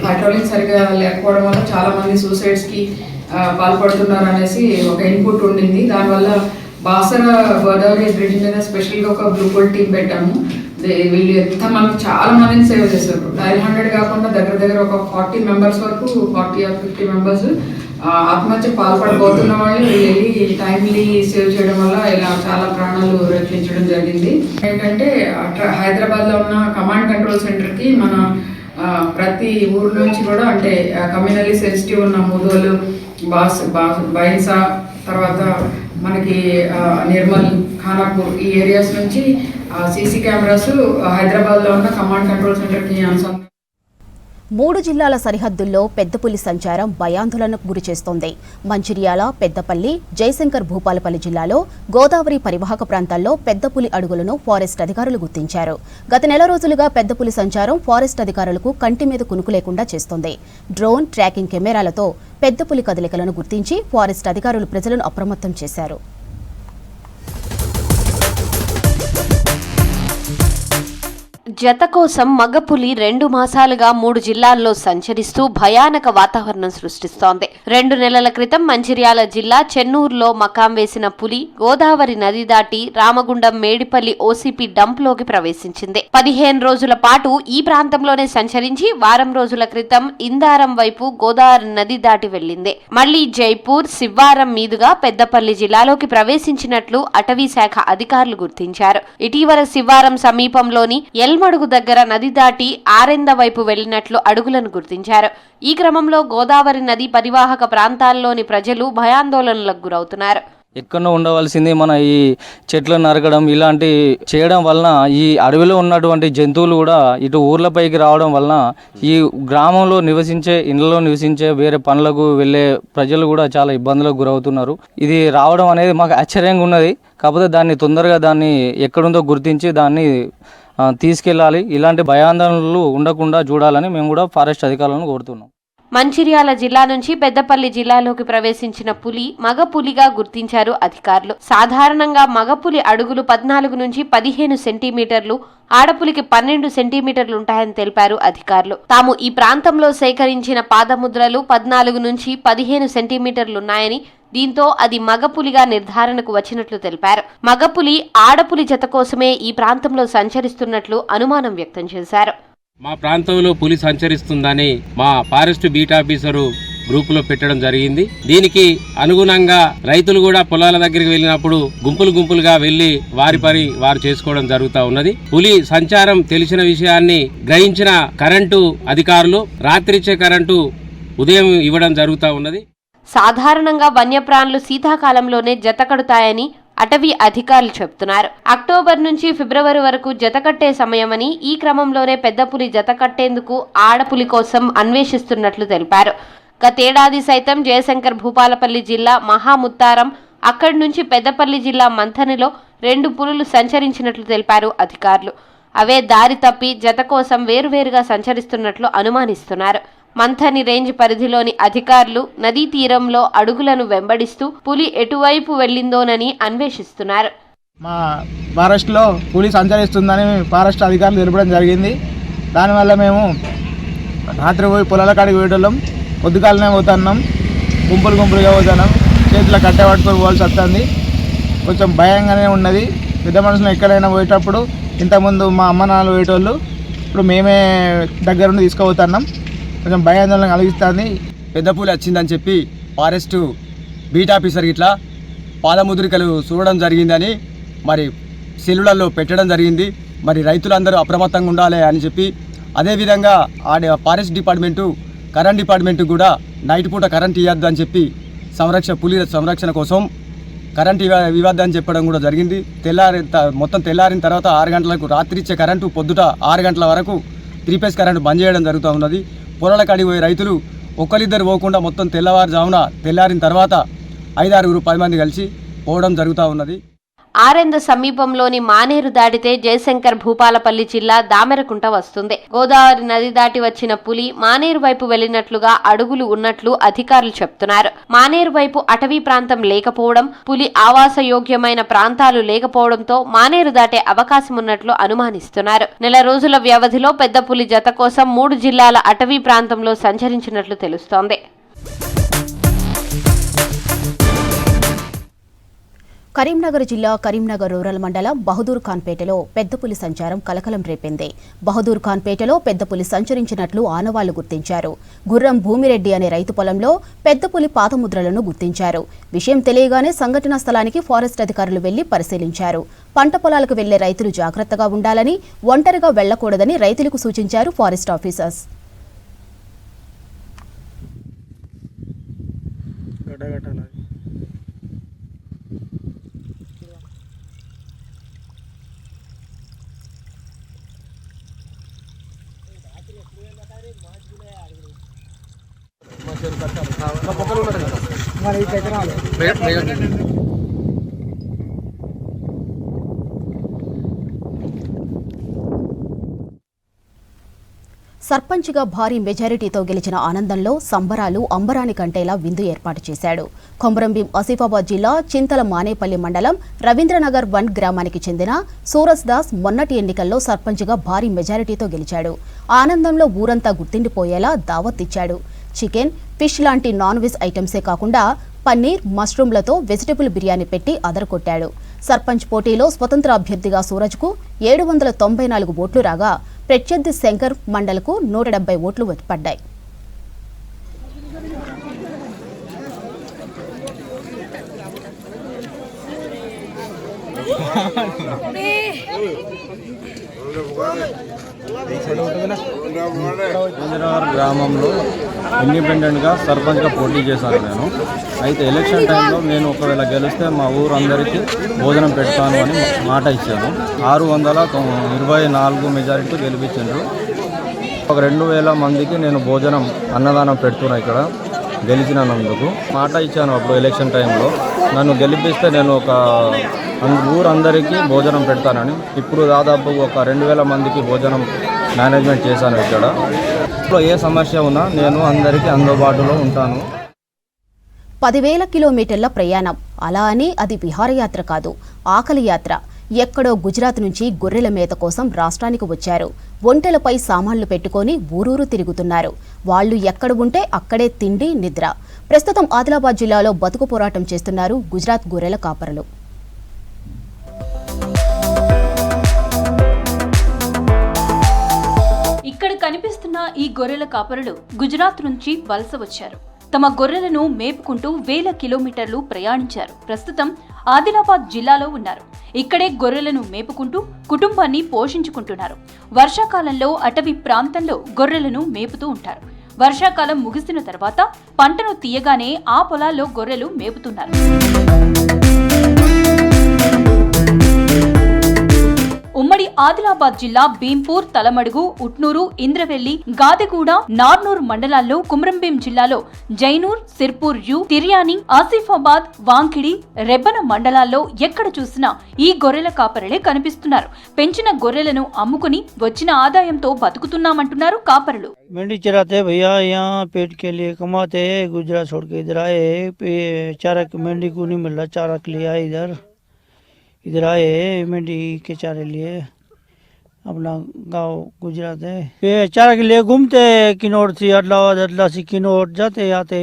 పెట్రోలింగ్ సరిగా లేకపోవడం వల్ల చాలామంది సూసైడ్స్కి పాల్పడుతున్నారు అనేసి ఒక ఇన్పుట్ ఉండింది. దానివల్ల బాసర గోదావరి బ్రిడ్జ్ మీద స్పెషల్గా ఒక బ్లూ కోల్ టీం పెట్టాము. వీళ్ళు మనకి చాలా మందిని సేవ్ చేశారు. 900 కాకుండా దగ్గర ఒక 40 మెంబర్స్ వరకు 40 or 50 మెంబర్స్ ఆత్మహత్య పాల్పడబోతున్న వాళ్ళు వెళ్ళి టైమ్లీ సేవ్ చేయడం వల్ల ఇలా చాలా ప్రాణాలు రక్షించడం జరిగింది. ఏంటంటే హైదరాబాద్లో ఉన్న కమాండ్ కంట్రోల్ సెంటర్కి మన ప్రతి ఊరు నుంచి కూడా అంటే కమ్యూనల్లీ సెన్సిటివ్ ఉన్న ముదోలు, బైన్సా, తర్వాత మనకి నిర్మల్, ఖానాపూర్ ఈ ఏరియాస్ నుంచి సీసీ కెమెరాస్ హైదరాబాద్లో ఉన్న కమాండ్ కంట్రోల్ సెంటర్కి అనుసంధానం. 3 జిల్లాల సరిహద్దుల్లో పెద్దపులి సంచారం భయాందోళనకు గురిచేస్తోంది. మంచిర్యాల, పెద్దపల్లి, జయశంకర్ భూపాలపల్లి జిల్లాలో గోదావరి పరివాహక ప్రాంతాల్లో పెద్దపులి అడుగులను ఫారెస్ట్ అధికారులు గుర్తించారు. గత నెల రోజులుగా పెద్దపులి సంచారం ఫారెస్ట్ అధికారులకు కంటి మీద కునుకు లేకుండా చేస్తోంది. డ్రోన్, ట్రాకింగ్ కెమెరాలతో పెద్దపులి కదలికలను గుర్తించి ఫారెస్ట్ అధికారులు ప్రజలను అప్రమత్తం చేశారు. జత కోసం మగపులి 2 మాసాలుగా 3 జిల్లాల్లో సంచరిస్తూ భయానక వాతావరణం సృష్టిస్తోంది. 2 నెలల క్రితం మంచిర్యాల జిల్లా చెన్నూరులో మకాం వేసిన పులి గోదావరి నది దాటి రామగుండం మేడిపల్లి ఓసీపీ డంప్లోకి ప్రవేశించింది. 15 రోజుల పాటు ఈ ప్రాంతంలోనే సంచరించి వారం రోజుల క్రితం ఇందారం వైపు గోదావరి నది దాటి వెళ్లింది. మళ్లీ జైపూర్, శివ్వారం మీదుగా పెద్దపల్లి జిల్లాలోకి ప్రవేశించినట్లు అటవీ శాఖ అధికారులు గుర్తించారు. ఇటీవల శివ్వారం సమీపంలోని మడుగు దగ్గర నది దాటి ఆరెంద వైపు వెళ్లినట్లు అడుగులను గుర్తించారు. ఈ క్రమంలో గోదావరి నది పరివాహక ప్రాంతాల్లోని ప్రజలు భయాందోళనలకు గురవుతున్నారు. ఎక్కడో ఉండవలసింది మన ఈ చెట్లు నరకడం ఇలాంటి చేయడం వలన ఈ అడవిలో ఉన్నటువంటి జంతువులు కూడా ఇటు ఊర్లపైకి రావడం వలన ఈ గ్రామంలో ఇళ్లలో నివసించే వేరే పనులకు వెళ్ళే ప్రజలు కూడా చాలా ఇబ్బందులకు గురవుతున్నారు. ఇది రావడం అనేది మాకు ఆశ్చర్యంగా ఉన్నది. కాకపోతే దాన్ని తొందరగా ఎక్కడుందో గుర్తించి దాన్ని తీసుకెళ్లాలి. ఇలాంటి భయాందోళనలు ఉండకుండా చూడాలని మేము కూడా ఫారెస్ట్ అధికారులను కోరుతున్నాం. మంచిర్యాల జిల్లా నుంచి పెద్దపల్లి జిల్లాలోకి ప్రవేశించిన పులి మగ పులిగా గుర్తించారు అధికారులు. సాధారణంగా మగపులి అడుగులు 14 నుంచి 15 సెంటీమీటర్లు, ఆడపులికి 12 సెంటీమీటర్లు ఉంటాయని తెలిపారు అధికారులు. తాము ఈ ప్రాంతంలో సేకరించిన పాదముద్రలు 14 నుంచి 15 సెంటీమీటర్లున్నాయని, దీంతో అది మగపులిగా నిర్ధారణకు వచ్చినట్లు తెలిపారు. మగపులి ఆడపులి జత కోసమే ఈ ప్రాంతంలో సంచరిస్తున్నట్లు అనుమానం వ్యక్తం చేశారు. మా ప్రాంతంలో పులి సంచరిస్తుందని మా ఫారెస్ట్ బీట్ ఆఫీసరు గ్రూపులో పెట్టడం జరిగింది. దీనికి అనుగుణంగా రైతులు కూడా పొలాల దగ్గరికి వెళ్ళినప్పుడు గుంపులుగా వెళ్లి వారి పని వారు చేసుకోవడం జరుగుతూ ఉన్నది. పులి సంచారం తెలిసిన విషయాన్ని గ్రహించిన కరెంటు అధికారులు రాత్రిచ్చే కరెంటు ఉదయం ఇవ్వడం జరుగుతూ ఉన్నది. సాధారణంగా వన్యప్రాణులు శీతాకాలంలోనే జతకడుతాయని అటవీ అధికారులు చెబుతున్నారు. అక్టోబర్ నుంచి ఫిబ్రవరి వరకు జతకట్టే సమయమని, ఈ క్రమంలోనే పెద్ద పులి జతకట్టేందుకు ఆడపులి కోసం అన్వేషిస్తున్నట్లు తెలిపారు. గతేడాది సైతం జయశంకర్ భూపాలపల్లి జిల్లా మహాముత్తారం, అక్కడి నుంచి పెద్దపల్లి జిల్లా మంథనిలో 2 పులులు సంచరించినట్లు తెలిపారు అధికారులు. అవే దారి తప్పి జత కోసం వేరువేరుగా సంచరిస్తున్నట్లు అనుమానిస్తున్నారు. మంథని రేంజ్ పరిధిలోని అధికారులు నదీ తీరంలో అడుగులను వెంబడిస్తూ పులి ఎటువైపు వెళ్ళిందోనని అన్వేషిస్తున్నారు. మా ఫారెస్ట్లో పులి సంచరిస్తుందని ఫారెస్ట్ అధికారులు తెలపడం జరిగింది. దానివల్ల మేము రాత్రి పోయి పొలాల కాడికి పోయేటోళ్ళం, పొద్దుకాలనే పోతున్నాం, గుంపులుగా పోతున్నాం, చేతిలో కట్టె పట్టుకొని పోవాల్సి వస్తుంది. కొంచెం భయంగానే ఉన్నది. పెద్ద మనుషులు ఎక్కడైనా పోయేటప్పుడు ఇంతకుముందు మా అమ్మ నాన్నలు పోయేటోళ్ళు, ఇప్పుడు మేమే దగ్గరుండి తీసుకుపోతున్నాం. కొంచెం భయాందోళన కలిగిస్తుంది. పెద్ద పూలు వచ్చిందని చెప్పి ఫారెస్ట్ బీట్ ఆఫీసర్ ఇట్లా పాదముద్రికలు చూడడం జరిగిందని మరి సెల్లులలో పెట్టడం జరిగింది. మరి రైతులందరూ అప్రమత్తంగా ఉండాలి అని చెప్పి, అదేవిధంగా ఫారెస్ట్ డిపార్ట్మెంటు, కరెంట్ డిపార్ట్మెంటు కూడా నైట్ పూట కరెంట్ ఇవ్వద్దు అని చెప్పి పులి సంరక్షణ కోసం కరెంట్ ఇవ్వద్దని చెప్పడం కూడా జరిగింది. మొత్తం తెల్లారిన తర్వాత 6 గంటలకు రాత్రి ఇచ్చే కరెంటు పొద్దుట 6 గంటల వరకు 3 ఫేజ్ కరెంటు బంద్ చేయడం జరుగుతూ ఉన్నది. పొలాల కాడికి పోయే రైతులు ఒకరిద్దరు పోకుండా మొత్తం తెల్లారిన తర్వాత 5-6 10 మంది కలిసి పోవడం జరుగుతూ ఉన్నది. ఆరెంద సమీపంలోని మానేరు దాటితే జయశంకర్ భూపాలపల్లి జిల్లా దామెరకుంట వస్తుంది. గోదావరి నది దాటి వచ్చిన పులి మానేరు వైపు వెళ్లినట్లుగా అడుగులు ఉన్నట్లు అధికారులు చెప్తున్నారు. మానేరు వైపు అటవీ ప్రాంతం లేకపోవడం, పులి ఆవాసయోగ్యమైన ప్రాంతాలు లేకపోవడంతో మానేరు దాటే అవకాశం ఉన్నట్లు అనుమానిస్తున్నారు. నెల రోజుల వ్యవధిలో పెద్ద పులి జత కోసం 3 జిల్లాల అటవీ ప్రాంతంలో సంచరించినట్లు తెలుస్తోంది. కరీంనగర్ జిల్లా కరీంనగర్ రూరల్ మండలం బహదూర్ ఖాన్పేటలో పెద్దపులి సంచారం కలకలం రేపింది. బహదూర్ ఖాన్పేటలో పెద్దపులి సంచరించినట్లు ఆనవాళ్లు గుర్తించారు. గుర్రం భూమిరెడ్డి అనే రైతు పొలంలో పెద్దపులి పాదముద్రలను గుర్తించారు. విషయం తెలియగానే సంఘటనా స్థలానికి ఫారెస్ట్ అధికారులు వెళ్లి పరిశీలించారు. పంట పొలాలకు వెళ్లే రైతులు జాగ్రత్తగా ఉండాలని, ఒంటరిగా వెళ్లకూడదని రైతులకు సూచించారు ఫారెస్ట్ ఆఫీసర్స్. సర్పంచ్గా భారీ మెజారిటీతో గెలిచిన ఆనందంలో సంబరాలు అంబరాని కంటేలా విందు ఏర్పాటు చేశాడు. కొమరంభీం ఆసిఫాబాద్ జిల్లా చింతల మానేపల్లి మండలం రవీంద్రనగర్ 1 గ్రామానికి చెందిన సూరజ్ దాస్ మొన్నటి ఎన్నికల్లో సర్పంచ్గా భారీ మెజారిటీతో గెలిచాడు. ఆనందంలో ఊరంతా గుర్తిండిపోయేలా దావత్ ఇచ్చాడు. చికెన్, ఫిష్ లాంటి నాన్ వెజ్ ఐటమ్సే కాకుండా పన్నీర్, మష్రూమ్లతో వెజిటబుల్ బిర్యానీ పెట్టి అదరకొట్టాడు. సర్పంచ్ పోటీలో స్వతంత్ర అభ్యర్థిగా సూరజ్కు 794 ఓట్లు రాగా ప్రత్యర్థి శంకర్ మండలకు 170 ఓట్లు పడ్డాయి. రవీంద్రనగర్ గ్రామంలో ఇండిపెండెంట్గా సర్పంచ్గా పోటీ చేశాను నేను. అయితే ఎలక్షన్ టైంలో నేను ఒకవేళ గెలిస్తే మా ఊరందరికీ భోజనం పెడతాను అని మాట ఇచ్చాను. 624 మెజారిటీ గెలిపించారు. ఒక 2000 మందికి నేను భోజనం అన్నదానం పెడుతున్నా ఇక్కడ గెలిచినందుకు. మాట ఇచ్చాను అప్పుడు ఎలక్షన్ టైంలో, నన్ను గెలిపిస్తే నేను ఒక ఊరందరికీ భోజనం పెడతానని. ఇప్పుడు దాదాపు ఒక 2000 మందికి భోజనం మేనేజ్మెంట్ చేశాను. ఇక్కడ ఏ సమస్య ఉన్నా నేను అందరికీ అందుబాటులో ఉంటాను. 10,000 కిలోమీటర్ల ప్రయాణం. అలా అని అది విహారయాత్ర కాదు, ఆకలి యాత్ర. ఎక్కడో గుజరాత్ నుంచి గొర్రెల మేత కోసం రాష్ట్రానికి వచ్చారు. ఒంటెలపై సామాన్లు పెట్టుకొని ఊరూరు తిరుగుతున్నారు. వాళ్లు ఎక్కడ ఉంటే అక్కడే తిండి, నిద్ర. ప్రస్తుతం ఆదిలాబాద్ జిల్లాలో బతుకు పోరాటం చేస్తున్నారు గుజరాత్ గొర్రెల కాపరులు. ఇక్కడ ఉన్న ఈ గొర్రెల కాపరులు గుజరాత్ నుంచి వలస వచ్చారు. తమ గొర్రెలను మేపుకుంటూ వేల కిలోమీటర్లు ప్రయాణించారు. ప్రస్తుతం ఆదిలాబాద్ జిల్లాలో ఉన్నారు. ఇక్కడే గొర్రెలను మేపుకుంటూ కుటుంబాన్ని పోషించుకుంటున్నారు. వర్షాకాలంలో అటవీ ప్రాంతంలో గొర్రెలను మేపుతూ ఉంటారు. వర్షాకాలం ముగిసిన తర్వాత పంటను తీయగానే ఆ పొలాల్లో గొర్రెలు మేపుతున్నారు. ఉమ్మడి ఆదిలాబాద్ జిల్లా భీంపూర్, తలమడుగు, ఉట్నూరు, ఇంద్రవెల్లి, గాదెగూడ, నార్నూర్ మండలాల్లో, కుమ్రంభీం జిల్లాలో జైనూర్, సిర్పూర్ యు, తిర్యాని, ఆసిఫాబాద్, వాంకిడి, రెబ్బన మండలాల్లో ఎక్కడ చూసినా ఈ గొర్రెల కాపరులే కనిపిస్తున్నారు. పెంచిన గొర్రెలను అమ్ముకుని వచ్చిన ఆదాయంతో బతుకుతున్నామంటున్నారు కాపరులు. मेंढी चराते भैया, यहाँ पेट के लिए कमाते हैं. गुजरात छोड़ के इधर आए, चारा मेंढी को नहीं मिल रहा, चारा के लिए आए इधर आए मेंढी के चारे लिए. अपना गांव गुजरात है. ये चारा के लिए घूमते किन्नौर से अदलाबाद, अदला से किन्नौर जाते आते,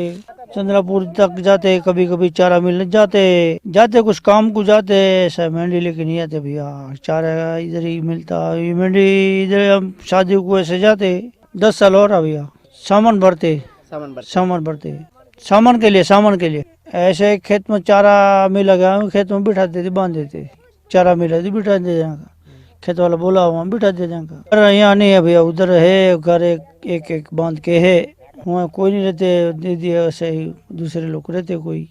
चंद्रापुर तक जाते, कभी कभी चारा मिलने जाते कुछ काम को जाते. ऐसा मेंढी लेके नहीं आते भैया, चारा इधर ही मिलता. ये मेंढी इधर हम शादी को ऐसे जाते. 10 साल हो रहा भैया. सामान भरते सामान के लिए ऐसे खेत में चारा मिला गया, खेत में बिठा देते, बांध देते. चारा मिला तो बिठा दे जाएगा, खेत वाला बोला वहाँ बिठा दे जाएगा. यहाँ नहीं है भैया, उधर है घर एक बांध के है, वहाँ कोई नहीं रहते. दे दिया ऐसे ही दूसरे लोग रहते, कोई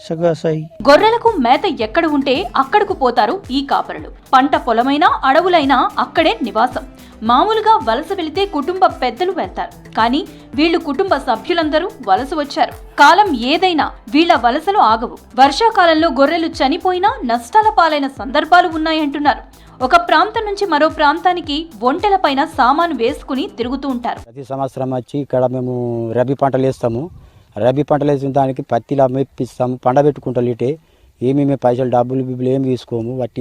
सगा सही. గొర్రెలకు మేత ఎక్కడ ఉంటే అక్కడకు పోతారు ఈ కాపరులు. పంట పొలమైనా అడవులైనా అక్కడే నివాసం. మామూలుగా వలస వెళితే కుటుంబ పెద్దలు వెళ్తారు, కానీ వీళ్ళు కుటుంబ సభ్యులందరూ వలస వచ్చారు. కాలం ఏదైనా వీళ్ల వలసలు ఆగవు. వర్షాకాలంలో గొర్రెలు చనిపోయినా నష్టాల పాలైన సందర్భాలు ఉన్నాయంటున్నారు. ఒక ప్రాంతం నుంచి మరో ప్రాంతానికి ఒంటెలపైన సామాను వేసుకుని తిరుగుతూ ఉంటారు. ప్రతి సంవత్సరం వచ్చి ఇక్కడ మేము రబీ పంటలు వేస్తాము. రబీ పంటలు వేసిన దానికి పత్తిలా మెప్పిస్తాము, పండబెట్టుకుంటాం. ఇటే మేము పైసలు డబ్బులు ఏమి తీసుకోము, వాటి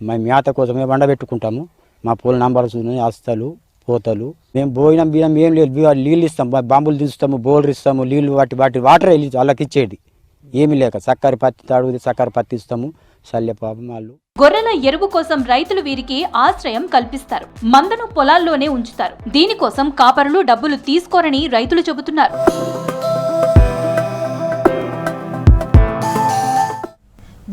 మేము మేత కోసమే పండబెట్టుకుంటాము. మా పూల నంబర్స్ ఉన్నాయి, అస్తలు, పోతలు. మేము భోజనం బియ్యం ఏం లేదు, నీళ్ళు ఇస్తాము, బాంబులు తీస్తాము, బోర్లు ఇస్తాము, నీళ్ళు వాటి వాటర్ వెళ్ళి వాళ్ళకి ఇచ్చేది ఏమి లేక చక్కెర పత్తి అడుగుది, చక్కెర పత్తి ఇస్తాము. శల్యపాపం వాళ్ళు. గొర్రెల ఎరువు కోసం రైతులు వీరికి ఆశ్రయం కల్పిస్తారు. మందను పొలాల్లోనే ఉంచుతారు. దీనికోసం కాపరులు డబ్బులు తీసుకోరని రైతులు చెబుతున్నారు.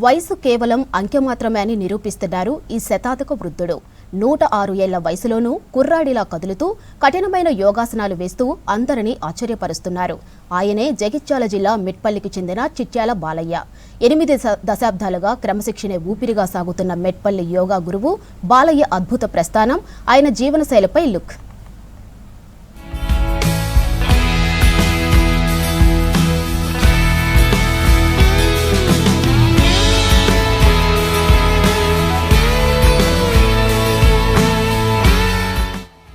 వయసు కేవలం అంకె మాత్రమే అని నిరూపిస్తున్నారు ఈ శతాధిక వృద్ధుడు. 106 ఏళ్ల వయసులోనూ కుర్రాడిలా కదులుతూ కఠినమైన యోగాసనాలు వేస్తూ అందరినీ ఆశ్చర్యపరుస్తున్నారు. ఆయనే జగిత్యాల జిల్లా మెట్పల్లికి చెందిన చిట్యాల బాలయ్య. 8 దశాబ్దాలుగా క్రమశిక్షణే ఊపిరిగా సాగుతున్న మెట్పల్లి యోగా గురువు బాలయ్య అద్భుత ప్రస్థానం, ఆయన జీవనశైలిపై లుక్.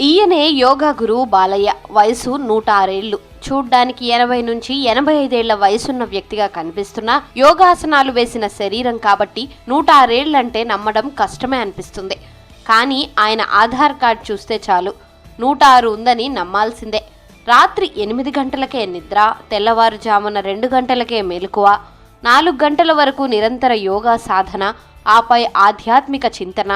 ఈయనే యోగా గురువు బాలయ్య. వయసు 106 ఏళ్లు. చూడ్డానికి 80 నుంచి 85 ఏళ్ల వయసున్న వ్యక్తిగా కనిపిస్తున్నా యోగాసనాలు వేసిన శరీరం కాబట్టి 106 ఏళ్లంటే నమ్మడం కష్టమే అనిపిస్తుంది. కానీ ఆయన ఆధార్ కార్డు చూస్తే చాలు 106 ఉందని నమ్మాల్సిందే. రాత్రి 8 గంటలకే నిద్ర, తెల్లవారుజామున 2 గంటలకే మెలకువ, 4 గంటల వరకు నిరంతర యోగా సాధన, ఆపై ఆధ్యాత్మిక చింతన.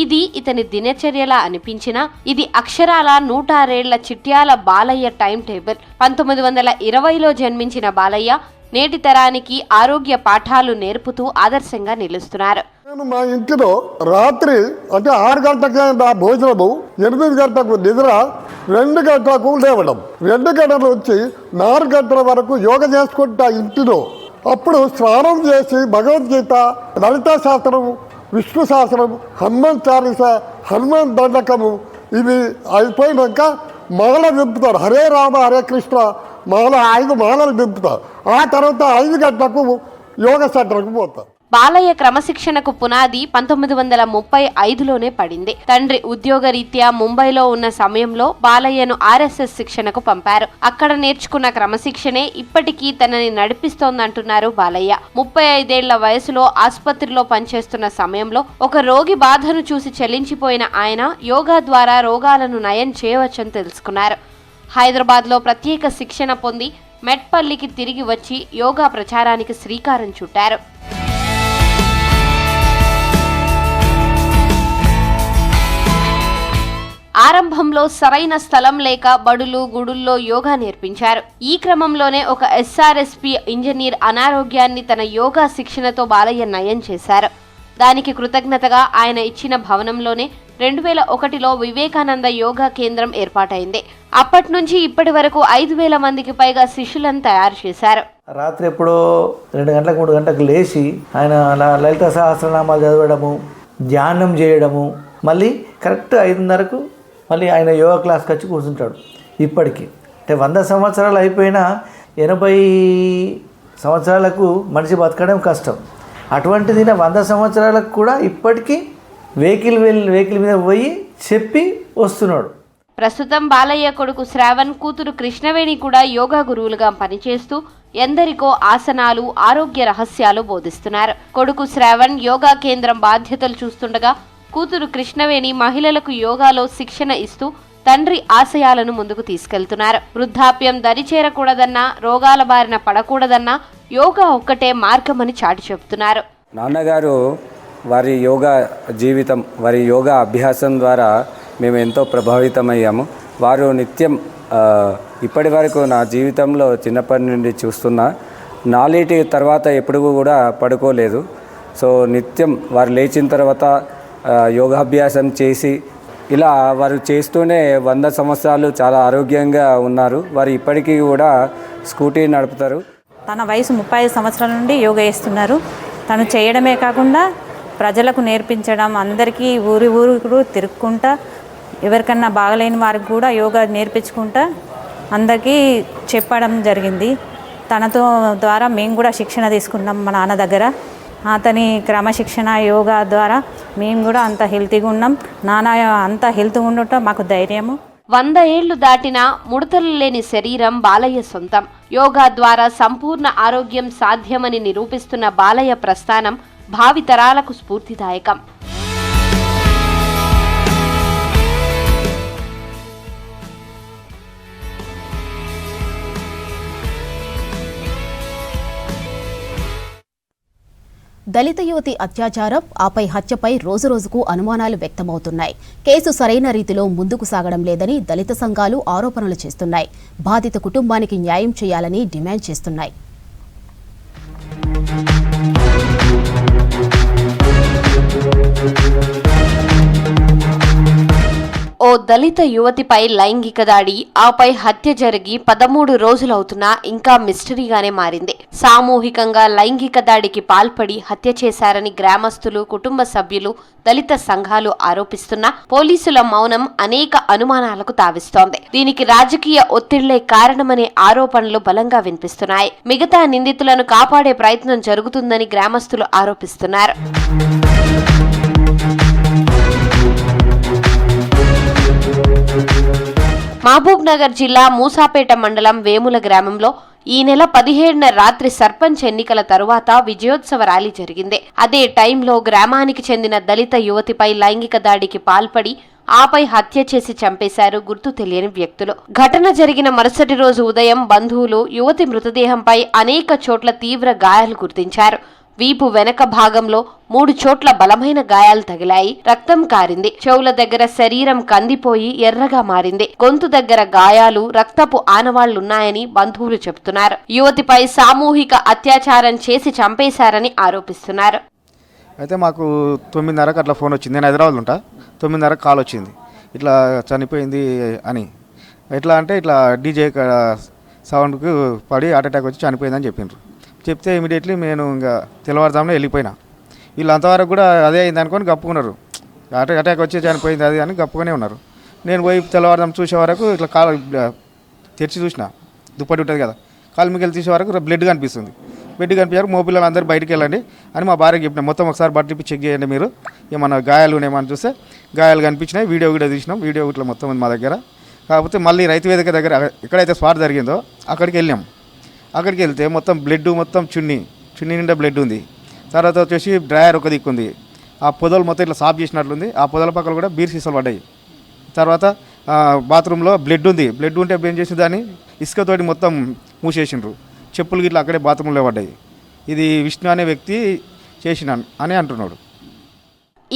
ఇది ఇతని దినచర్యలా అనిపించినా ఇది అక్షరాల 106 ఏళ్ల చిట్యాల బాలయ్య టైం టేబుల్. 1920లో జన్మించిన బాలయ్య నేటి తరానికి ఆరోగ్య పాఠాలు నేర్పుతూ ఆదర్శంగా నిలుస్తున్నారు. నేను మా ఇంటిలో రాత్రి అంటే 6 గంటలకే నా భోజనము, 8 గంటలకు నిద్ర, 2 గంటలకు లేవడం, 2 గంటల నుంచి 4 గంటల వరకు యోగా చేసుకుంటా ఇంటిలో. అప్పుడు స్నానం చేసి భగవద్గీత, లలితా శాస్త్రం, విష్ణు సహస్రం, హనుమాన్ చాలీస, హనుమాన్ దండకము ఇవి అయిపోయినాక మాల దింపుతారు. హరే రామ హరే కృష్ణ మాల 5 మాలలు దింపుతారు. ఆ తర్వాత 5 గంటలకు యోగా సెంటర్కి పోతారు. బాలయ్య క్రమశిక్షణకు పునాది 1935లోనే పడింది. తండ్రి ఉద్యోగరీత్యా ముంబైలో ఉన్న సమయంలో బాలయ్యను RSS శిక్షణకు పంపారు. అక్కడ నేర్చుకున్న క్రమశిక్షణే ఇప్పటికీ తనని నడిపిస్తోందంటున్నారు బాలయ్య. 35 ఏళ్ల వయసులో ఆసుపత్రిలో పనిచేస్తున్న సమయంలో ఒక రోగి బాధను చూసి చెల్లించిపోయిన ఆయన యోగా ద్వారా రోగాలను నయం చేయవచ్చని తెలుసుకున్నారు. హైదరాబాద్లో ప్రత్యేక శిక్షణ పొంది మెట్పల్లికి తిరిగి వచ్చి యోగా ప్రచారానికి శ్రీకారం చుట్టారు. ఆరంభంలో సరైన స్థలం లేక బడులు గుడుల్లో యోగా నేర్పించారు. ఈ క్రమంలోనే ఒక SRSP ఇంజనీర్ అనారోగ్యాన్ని తన యోగా శిక్షణతో బాలయ్య నయం చేశారు. దానికి కృతజ్ఞతగా ఆయన ఇచ్చిన భవనంలోనే 2001లో వివేకానంద యోగా కేంద్రం ఏర్పాటైంది. అప్పటి నుంచి ఇప్పటి వరకు 5,000 మందికి పైగా శిష్యులను తయారు చేశారు. రాత్రి ఎప్పుడో 2 గంటలకు 3 గంటలకు లేచి ఆయన లలిత సహస్రనామాలు చదవడము, ధ్యానం చేయడము, మళ్ళీ కరెక్ట్ 5:30కు మళ్ళీ ఆయన యోగా క్లాస్కి వచ్చి కూర్చుంటాడు. ఇప్పటికీ అంటే 100 సంవత్సరాలు అయిపోయినా 80 సంవత్సరాలకు మనిషి బతకడం కష్టం. అటువంటిది 100 సంవత్సరాలకు కూడా ఇప్పటికీ వెహికల్ మీద పోయి చెప్పి వస్తున్నాడు. ప్రస్తుతం బాలయ్య కొడుకు శ్రావణ్, కూతురు కృష్ణవేణి కూడా యోగా గురువులుగా పనిచేస్తూ ఎందరికో ఆసనాలు, ఆరోగ్య రహస్యాలు బోధిస్తున్నారు. కొడుకు శ్రావణ్ యోగా కేంద్రం బాధ్యతలు చూస్తుండగా కూతురు కృష్ణవేణి మహిళలకు యోగాలో శిక్షణ ఇస్తూ తండ్రి ఆశయాలను ముందుకు తీసుకెళ్తున్నారు. వృద్ధాప్యం దరిచేరకూడదన్నా, రోగాల బారిన పడకూడదన్నా యోగా ఒక్కటే మార్గమని చాటి చెబుతున్నారు. నాన్నగారు వారి యోగా జీవితం, వారి యోగా అభ్యాసం ద్వారా మేము ఎంతో ప్రభావితమయ్యాము. వారు నిత్యం ఇప్పటి వరకు నా జీవితంలో చిన్నప్పటి నుండి చూస్తున్నా, 4 తర్వాత ఎప్పుడు కూడా పడుకోలేదు. సో నిత్యం వారు లేచిన తర్వాత యోగాభ్యాసం చేసి ఇలా వారు చేస్తూనే 100 సంవత్సరాలు చాలా ఆరోగ్యంగా ఉన్నారు. వారు ఇప్పటికీ కూడా స్కూటీ నడుపుతారు. తన వయసు 35 సంవత్సరాల నుండి యోగా చేస్తున్నారు. తను చేయడమే కాకుండా ప్రజలకు నేర్పించడం, అందరికీ ఊరు తిరుక్కుంటా, ఎవరికన్నా బాగలేని వారికి కూడా యోగా నేర్పించుకుంటా అందరికీ చెప్పడం జరిగింది. తనతో ద్వారా మేము కూడా శిక్షణ తీసుకున్నాం మా నాన్న దగ్గర. అతని క్రమశిక్షణ యోగా ద్వారా మేము కూడా అంత హెల్తీగా ఉన్నాం. నాన్న అంత హెల్త్గా ఉండటం మాకు ధైర్యము. 100 ఏళ్లు దాటినా ముడతలు లేని శరీరం బాలయ్య సొంతం. యోగా ద్వారా సంపూర్ణ ఆరోగ్యం సాధ్యమని నిరూపిస్తున్న బాలయ్య ప్రస్థానం భావితరాలకు స్ఫూర్తిదాయకం. దళిత యువతి అత్యాచారం, ఆపై హత్యపై రోజురోజుకు అనుమానాలు వ్యక్తమవుతున్నాయి. కేసు సరైన రీతిలో ముందుకు సాగడం లేదని దళిత సంఘాలు ఆరోపణలు చేస్తున్నాయి. బాధిత కుటుంబానికి న్యాయం చేయాలని డిమాండ్ చేస్తున్నాయి. ఓ దళిత యువతిపై లైంగిక దాడి, ఆపై హత్య జరిగి 13 రోజులవుతున్నా ఇంకా మిస్టరీగానే మారింది. సామూహికంగా లైంగిక దాడికి పాల్పడి హత్య చేశారని గ్రామస్తులు, కుటుంబ సభ్యులు, దళిత సంఘాలు ఆరోపిస్తున్నా పోలీసుల మౌనం అనేక అనుమానాలకు తావిస్తోంది. దీనికి రాజకీయ ఒత్తిళ్లే కారణమనే ఆరోపణలు బలంగా వినిపిస్తున్నాయి. మిగతా నిందితులను కాపాడే ప్రయత్నం జరుగుతుందని గ్రామస్తులు ఆరోపిస్తున్నారు. మహబూబ్ నగర్ జిల్లా మూసాపేట మండలం వేముల గ్రామంలో ఈ నెల 17న రాత్రి సర్పంచ్ ఎన్నికల తరువాత విజయోత్సవ ర్యాలీ జరిగింది. అదే టైంలో గ్రామానికి చెందిన దళిత యువతిపై లైంగిక దాడికి పాల్పడి ఆపై హత్య చేసి చంపేశారు గుర్తు తెలియని వ్యక్తులు. ఘటన జరిగిన మరుసటి రోజు ఉదయం బంధువులు యువతి మృతదేహంపై అనేక చోట్ల తీవ్ర గాయాలు గుర్తించారు. వీపు వెనక భాగంలో 3 చోట్ల బలమైన గాయాలు తగిలాయి. రక్తం కారింది. చెవుల దగ్గర శరీరం కందిపోయి ఎర్రగా మారింది. గొంతు దగ్గర గాయాలు, రక్తపు ఆనవాళ్లున్నాయని బంధువులు చెబుతున్నారు. యువతిపై సామూహిక అత్యాచారం చేసి చంపేశారని ఆరోపిస్తున్నారు. అయితే మాకు 9:30కి అట్లా ఫోన్ వచ్చింది. నేను హైదరాబాద్లో ఉంటా. 9:30కి కాల్ వచ్చింది, ఇట్లా చనిపోయింది అని. ఎట్లా అంటే ఇట్లా డీజే సౌండ్కు పడి హార్ట్ అటాక్ వచ్చి చనిపోయిందని చెప్పిండ్రు. చెప్తే ఇమీడియట్లీ నేను ఇంకా తెల్లవారుజామున వెళ్ళిపోయినా. వీళ్ళు అంతవరకు కూడా అదే అయింది అనుకొని గప్పుకున్నారు. అటాక్ వచ్చి చనిపోయింది అది అని గప్పుగానే ఉన్నారు. నేను పోయి తెల్లవారుజాము చూసే వరకు ఇట్లా కాలు తెరిచి చూసిన, దుప్పటి ఉంటుంది కదా, కాలు మిగిలి తీసే వరకు బ్లడ్ కనిపిస్తుంది. బ్లడ్ కనిపించారు. మో పిల్లలు అందరూ బయటికి వెళ్ళండి అని మా భార్యకి చెప్పిన. మొత్తం ఒకసారి బట్టి చెక్ చేయండి, మీరు ఏమన్నా గాయాలు ఉన్నాయేమని చూస్తే గాయాలు కనిపించినాయి. వీడియో కూడా తీసినాం. వీడియో ఇట్లా మొత్తం ఉంది మా దగ్గర. కాకపోతే మళ్ళీ రైతు వేదిక దగ్గర ఎక్కడైతే స్పాట్ జరిగిందో అక్కడికి వెళ్ళాం. అక్కడికి వెళ్తే మొత్తం బ్లడ్, మొత్తం చున్నీ నిండా బ్లడ్ ఉంది. తర్వాత వచ్చేసి డ్రైయర్ ఒక దిక్కు ఉంది. ఆ పొదలు మొత్తం ఇట్లా సాఫ్ చేసినట్లుంది. ఆ పొదల పక్కన కూడా బీర్ సీసాలు పడ్డాయి. తర్వాత బాత్రూంలో బ్లడ్ ఉంది. బ్లడ్ ఉంటే ఏం చేసి దాన్ని ఇసుకతోటి మొత్తం మూసేసిండ్రు. చెప్పులు గిట్లా అక్కడే బాత్రూంలో పడ్డాయి. ఇది విష్ణు అనే వ్యక్తి చేసిన అని అంటున్నాడు.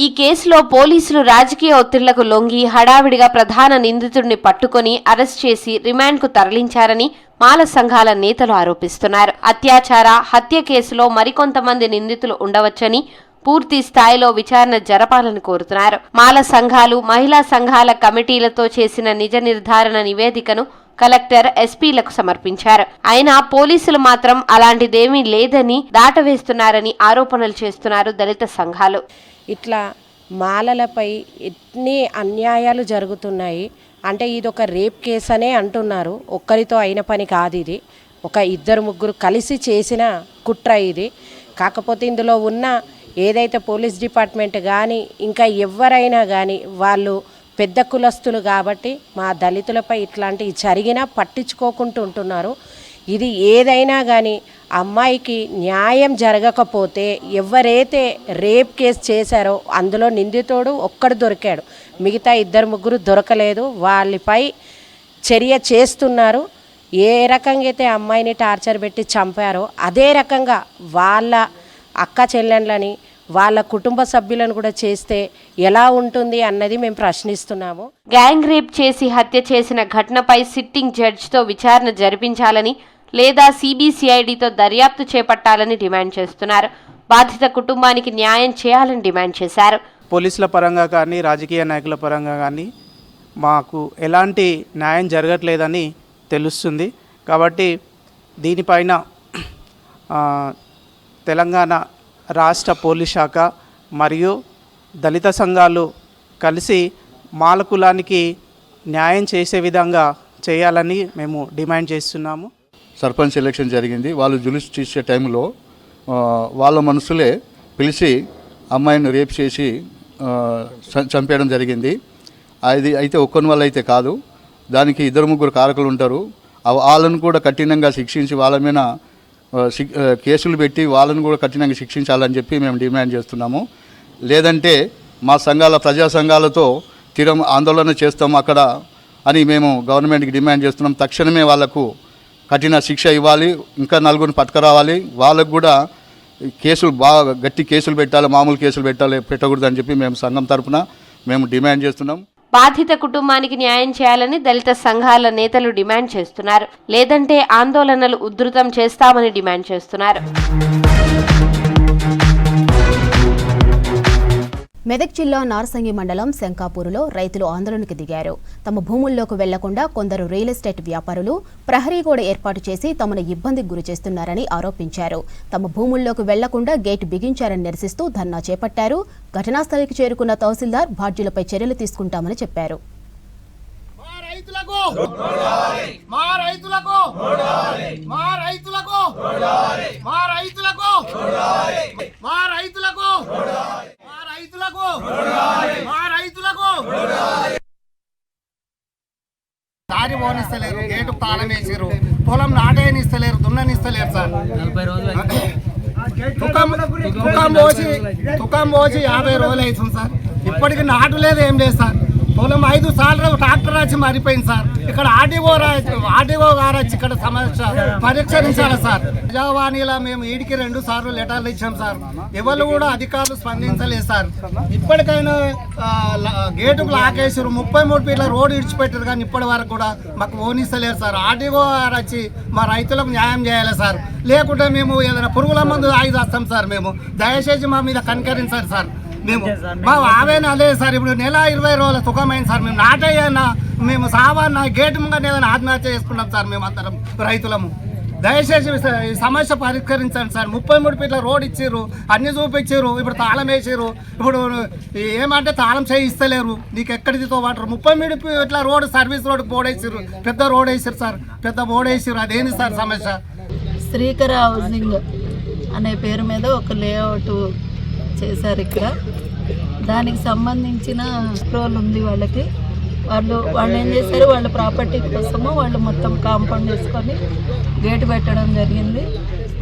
ఈ కేసులో పోలీసులు రాజకీయ ఒత్తిళ్లకు లొంగి హడావిడిగా ప్రధాన నిందితుడిని పట్టుకొని అరెస్ట్ చేసి రిమాండ్కు తరలించారని మాల సంఘాల నేతలు ఆరోపిస్తున్నారు. అత్యాచార, హత్య కేసులో మరికొంతమంది నిందితులు ఉండవచ్చని పూర్తి స్థాయిలో విచారణ జరపాలని కోరుతున్నారు. మాల సంఘాలు, మహిళా సంఘాల కమిటీలతో చేసిన నిజ నిర్ధారణ నివేదికను కలెక్టర్, ఎస్పీలకు సమర్పించారు. అయినా పోలీసులు మాత్రం అలాంటిదేమీ లేదని దాటవేస్తున్నారని ఆరోపణలు చేస్తున్నారు దళిత సంఘాలు. ఇట్లా మాలలపై ఎన్ని అన్యాయాలు జరుగుతున్నాయి అంటే ఇది ఒక రేప్ కేసు అనే అంటున్నారు. ఒక్కరితో అయిన పని కాదు, ఇది ఒక 2-3 కలిసి చేసిన కుట్ర ఇది. కాకపోతే ఇందులో ఉన్న ఏదైతే పోలీస్ డిపార్ట్మెంట్ కానీ ఇంకా ఎవరైనా కానీ వాళ్ళు పెద్ద కులస్తులు కాబట్టి మా దళితులపై ఇట్లాంటివి జరిగినా పట్టించుకోకుండా ఉంటున్నారు. ఇది ఏదైనా కానీ అమ్మాయికి న్యాయం జరగకపోతే ఎవరైతే రేప్ కేసు చేశారో అందులో నిందితుడు ఒక్కడు దొరికాడు, మిగతా 2-3 దొరకలేదు. వాళ్ళపై చర్య చేస్తున్నారు. ఏ రకంగా అయితే అమ్మాయిని టార్చర్ పెట్టి చంపారో అదే రకంగా వాళ్ళ అక్క చెల్లెళ్ళని వాళ్ళ కుటుంబ సభ్యులను కూడా చేస్తే ఎలా ఉంటుంది అన్నది మేము ప్రశ్నిస్తున్నాము. గ్యాంగ్ రేప్ చేసి హత్య చేసిన ఘటనపై సిట్టింగ్ జడ్జితో విచారణ జరిపించాలని లేదా సిబిసిఐడితో దర్యాప్తు చేపట్టాలని డిమాండ్ చేస్తున్నారు. బాధిత కుటుంబానికి న్యాయం చేయాలని డిమాండ్ చేశారు. పోలీసుల పరంగా కానీ రాజకీయ నాయకుల పరంగా కానీ మాకు ఎలాంటి న్యాయం జరగట్లేదని తెలుస్తుంది. కాబట్టి దీనిపైన తెలంగాణ రాష్ట్ర పోలీస్ శాఖ మరియు దళిత సంఘాలు కలిసి మాల కులానికి న్యాయం చేసే విధంగా చేయాలని మేము డిమాండ్ చేస్తున్నాము. సర్పంచ్ ఎలక్షన్ జరిగింది. వాళ్ళు జులుస్ చేసే టైంలో వాళ్ళ మనుషులే పిలిచి అమ్మాయిని రేప్ చేసి చంపేయడం జరిగింది. అది అయితే ఒక్కని వల్ల అయితే కాదు, దానికి 2-3 కారకులు ఉంటారు. వాళ్ళను కూడా కఠినంగా శిక్షించి వాళ్ళ మీద కేసులు పెట్టి వాళ్ళను కూడా కఠినంగా శిక్షించాలని చెప్పి మేము డిమాండ్ చేస్తున్నాము. లేదంటే మా సంఘాల, ప్రజా సంఘాలతో ఆందోళన చేస్తాము అక్కడ అని మేము గవర్నమెంట్కి డిమాండ్ చేస్తున్నాం. తక్షణమే వాళ్లకు కఠిన శిక్ష ఇవ్వాలి, ఇంకా 4 పట్టుకురావాలి. వాళ్ళకు కూడా కేసులు బాగా గట్టి కేసులు పెట్టాలి, మామూలు కేసులు పెట్టకూడదని చెప్పి మేము సంఘం తరఫున మేము డిమాండ్ చేస్తున్నాం. బాధిత కుటుంబానికి న్యాయం చేయాలని దళిత సంఘాల నేతలు డిమాండ్ చేస్తున్నారు. లేదంటే ఆందోళనలు ఉధృతం చేస్తామని డిమాండ్ చేస్తున్నారు. మెదక్ జిల్లా నార్సంగి మండలం శంకాపూరులో రైతులు ఆందోళనకు దిగారు. తమ భూముల్లోకి వెళ్లకుండా కొందరు రియల్ ఎస్టేట్ వ్యాపారులు ప్రహరీ గోడ ఏర్పాటు చేసి తమను ఇబ్బందికి గురి చేస్తున్నారని ఆరోపించారు. తమ భూముల్లోకి వెళ్లకుండా గేటు బిగించారని నిరసిస్తూ ధర్నా చేపట్టారు. ఘటనా స్థలికి చేరుకున్న తహసీల్దార్ బాధ్యులపై చర్యలు తీసుకుంటామని చెప్పారు. దారి పోనిస్తలేరు, గేటు తాళం వేసారు, పొలం నాటేనిస్తలేరు, దున్ననిస్తలేరు సార్. తుకం పోసి 50 రోజులు అవుతుంది సార్. ఇప్పటికి నాటు లేదు, ఏం లేదు సార్. పొలం 5 సార్లు ట్రాక్టర్ వచ్చి మారిపోయింది సార్. ఇక్కడ ఆర్డీఓ గారు వచ్చి ఇక్కడ సమస్య పరీక్షించాలి సార్. ప్రజావాణిలో మేము ఈడికి 2 సార్లు లెటర్లు ఇచ్చాం సార్. ఎవరు కూడా అధికారులు స్పందించలేదు సార్. ఇప్పటికైనా గేటుకు లాకేసారు, 33 ఫీట్ల రోడ్డు ఇడిచిపెట్టారు, కానీ ఇప్పటి వరకు కూడా మాకు ఓనిస్తలేరు సార్. ఆర్డీఓ గారు వచ్చి మా రైతులకు న్యాయం చేయాలి సార్. లేకుంటే మేము ఏదైనా పురుగుల మందు ఆగి వస్తాం సార్. మేము దయచేసి మా మీద కనికరించాలి సార్. మేము మా ఆవేన అదే సార్. ఇప్పుడు నెల 20 రోజుల సుఖమైంది సార్. మేము నాటయ్యన్నా, మేము సావన్నా, గేటు ముంగ ఏదైనా ఆత్మహత్య చేసుకున్నాం సార్. మేము అందరం రైతులము. దయచేసి ఈ సమస్య పరిష్కరించండి సార్. 33 ఫీట్ల రోడ్ ఇచ్చారు, అన్ని చూపించారు, ఇప్పుడు తాళం వేసారు. ఇప్పుడు ఏమంటే తాళం చేయిస్తలేరు. నీకు ఎక్కడితో వాటర్ 33 ఫీట్ల రోడ్ సర్వీస్ రోడ్డు బోర్డేసారు, పెద్ద రోడ్ వేసారు సార్, పెద్ద బోర్డు వేసారు. అదేంటి సార్ సమస్య? శ్రీకర హౌసింగ్ అనే పేరు మీద ఒక లేఅవుట్ చేశారు ఇక్కడ. దానికి సంబంధించిన స్క్రోల్ ఉంది వాళ్ళకి. వాళ్ళు ఏం చేశారు, వాళ్ళ ప్రాపర్టీ కోసము వాళ్ళు మొత్తం కాంపౌండ్ వేసుకొని గేటు పెట్టడం జరిగింది.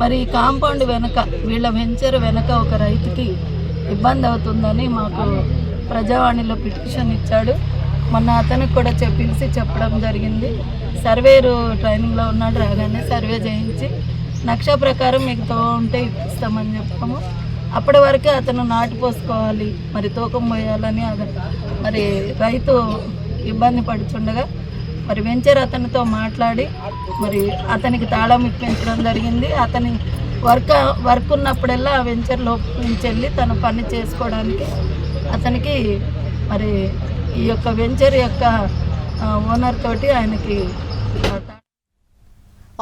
మరి ఈ కాంపౌండ్ వెనక, వీళ్ళ వెంచర్ వెనక ఒక రైతుకి ఇబ్బంది అవుతుందని మాకు ప్రజావాణిలో పిటిషన్ ఇచ్చాడు. మొన్న అతనికి కూడా పిలిచి చెప్పడం జరిగింది. సర్వేరు ట్రైనింగ్లో ఉన్నాడు, రాగానే సర్వే చేయించి నక్ష ప్రకారం మీకు తో ఉంటే ఇప్పిస్తామని చెప్పాము. అప్పటి వరకే అతను నాటు పోసుకోవాలి, మరి తూకం పోయాలని మరి రైతు ఇబ్బంది పడుతుండగా మరి వెంచర్ అతనితో మాట్లాడి మరి అతనికి తాళం ఇప్పించడం జరిగింది. అతని వర్క్ ఉన్నప్పుడల్లా ఆ వెంచర్లో నుంచి వెళ్ళి తన పని చేసుకోవడానికి అతనికి మరి ఈ యొక్క వెంచర్ యొక్క ఓనర్ తోటి ఆయనకి.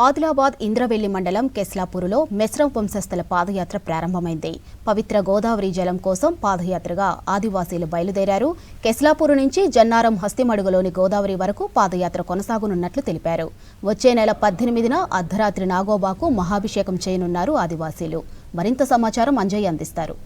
ఆదిలాబాద్ ఇంద్రవెల్లి మండలం కెస్లాపూరులో మెస్రం వంశస్థుల పాదయాత్ర ప్రారంభమైంది. పవిత్ర గోదావరి జలం కోసం పాదయాత్రగా ఆదివాసీలు బయలుదేరారు. కెస్లాపూరు నుంచి జన్నారం హస్తిమడుగులోని గోదావరి వరకు పాదయాత్ర కొనసాగనున్నట్లు తెలిపారు. వచ్చే నెల 18న అర్ధరాత్రి నాగోబాకు మహాభిషేకం చేయనున్నారు ఆదివాసీలు. మరింత సమాచారం అంజయ్ అందిస్తారు.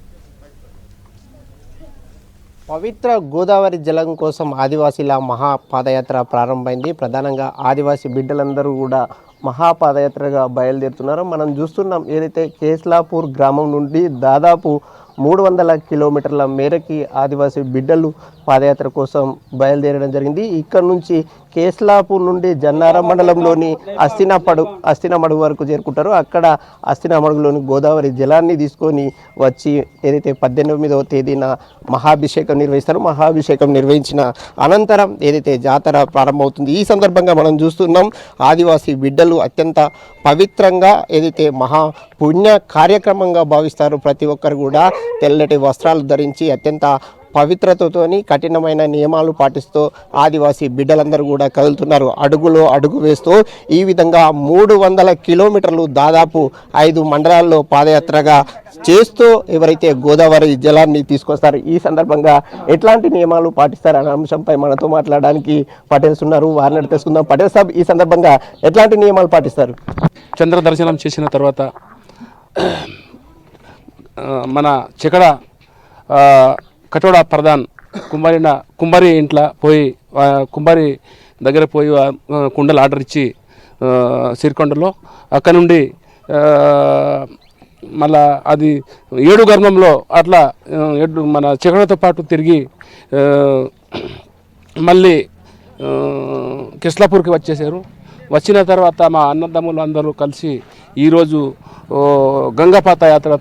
పవిత్ర గోదావరి జలం కోసం ఆదివాసీల మహాపాదయాత్ర ప్రారంభమైంది. ప్రధానంగా ఆదివాసీ బిడ్డలందరూ కూడా మహాపాదయాత్రగా బయలుదేరుతున్నారు. మనం చూస్తున్నాం, ఏదైతే కేస్లాపూర్ గ్రామం నుండి దాదాపు 300 కిలోమీటర్ల మేరకి ఆదివాసీ బిడ్డలు పాదయాత్ర కోసం బయలుదేరడం జరిగింది. ఇక్కడ నుంచి కేస్లాపూర్ నుండి జన్నారం మండలంలోని అస్థినమడుగు వరకు చేరుకుంటారు. అక్కడ అస్థినమడుగులోని గోదావరి జలాన్ని తీసుకొని వచ్చి ఏదైతే 18వ తేదీన మహాభిషేకం నిర్వహిస్తారు. మహాభిషేకం నిర్వహించిన అనంతరం ఏదైతే జాతర ప్రారంభమవుతుంది. ఈ సందర్భంగా మనం చూస్తున్నాం, ఆదివాసీ బిడ్డలు అత్యంత పవిత్రంగా ఏదైతే మహా పుణ్య కార్యక్రమంగా భావిస్తారు. ప్రతి ఒక్కరు కూడా తెల్లటి వస్త్రాలు ధరించి అత్యంత పవిత్రతతోని కఠినమైన నియమాలు పాటిస్తూ ఆదివాసీ బిడ్డలందరూ కూడా కదులుతున్నారు. అడుగులో అడుగు వేస్తూ ఈ విధంగా 300 కిలోమీటర్లు దాదాపు 5 మండలాల్లో పాదయాత్రగా చేస్తూ ఎవరైతే గోదావరి జలాన్ని తీసుకొస్తారు, ఈ సందర్భంగా ఎట్లాంటి నియమాలు పాటిస్తారు అనే అంశంపై మనతో మాట్లాడడానికి పటేల్స్ ఉన్నారు. వారిని తెలుసుకుందాం. పటేల్ సాబ్, ఈ సందర్భంగా ఎట్లాంటి నియమాలు పాటిస్తారు? చంద్ర దర్శనం చేసిన తర్వాత మన చెకడ కటోడా ప్రధాన్ కుమ్మరి ఇంట్లో పోయి కుమ్మరి దగ్గర పోయి కుండలు ఆర్డర్ ఇచ్చి సిరికొండలో అక్కడ నుండి మళ్ళా అది 7 గర్భంలో అట్లా మన చెకడతో పాటు తిరిగి మళ్ళీ కెస్లాపూర్కి వచ్చేసారు. వచ్చిన తర్వాత మా అన్నదమ్ములు అందరూ కలిసి ఈరోజు గంగాపాత యాత్ర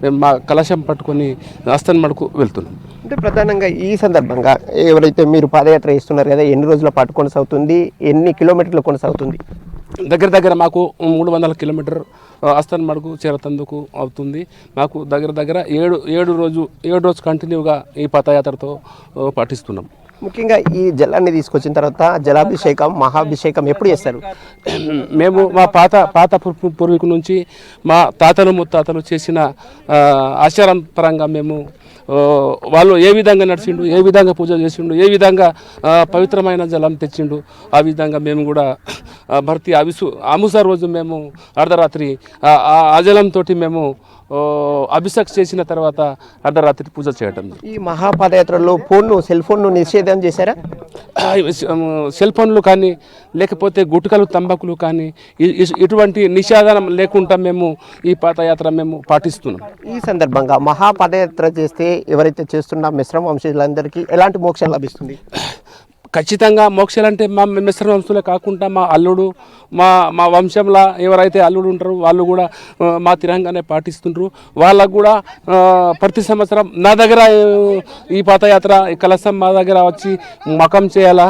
మేము మా కలశం పట్టుకొని అస్తన్మడుకు వెళ్తున్నాం. అంటే ప్రధానంగా ఈ సందర్భంగా ఎవరైతే మీరు పాదయాత్ర ఇస్తున్నారు కదా, ఎన్ని రోజుల పాటు కొనసాగుతుంది, ఎన్ని కిలోమీటర్లు కొనసాగుతుంది? దగ్గర మాకు 300 కిలోమీటర్ అస్తన్మడుకు చేరతందుకు అవుతుంది. మాకు దగ్గర 7 రోజు కంటిన్యూగా ఈ పాదయాత్రతో పాటిస్తున్నాం. ముఖ్యంగా ఈ జలాన్ని తీసుకొచ్చిన తర్వాత జలాభిషేకం మహాభిషేకం ఎప్పుడు చేస్తారు? మేము మా పాత పూర్వీకుల నుంచి మా తాతలు ముత్తాతలు చేసిన ఆచారం పరంగా మేము వాళ్ళు ఏ విధంగా నడిచిండు, ఏ విధంగా పూజ చేసిండు, ఏ విధంగా పవిత్రమైన జలం తెచ్చిండు, ఆ విధంగా మేము కూడా భర్తీ అముస రోజు మేము అర్ధరాత్రి ఆ జలంతో మేము అభిషేక్ చేసిన తర్వాత అర్ధరాత్రి పూజ చేయటం. ఈ మహాపాదయాత్రలో సెల్ ఫోన్ను నిషేధం చేశారా? సెల్ ఫోన్లు కానీ లేకపోతే గుట్కలు తంబాకులు కానీ ఇటువంటి నిషేధం లేకుండా మేము ఈ పాదయాత్ర మేము పాటిస్తున్నాం. ఈ సందర్భంగా మహాపాదయాత్ర చేస్తే ఎవరైతే చేస్తున్న మిశ్రమ వంశీయులందరికీ ఎలాంటి మోక్షం లభిస్తుంది? ఖచ్చితంగా మోక్షాలంటే మా మిశ్రమ వంశంలో కాకుండా మా అల్లుడు మా వంశంలో ఎవరైతే అల్లుడు ఉంటారో వాళ్ళు కూడా మా తిరంగానే పాటిస్తుంటారు. వాళ్ళకు కూడా ప్రతి సంవత్సరం నా దగ్గర ఈ పాదయాత్ర ఈ కలశం మా దగ్గర వచ్చి మకం చేయాలా,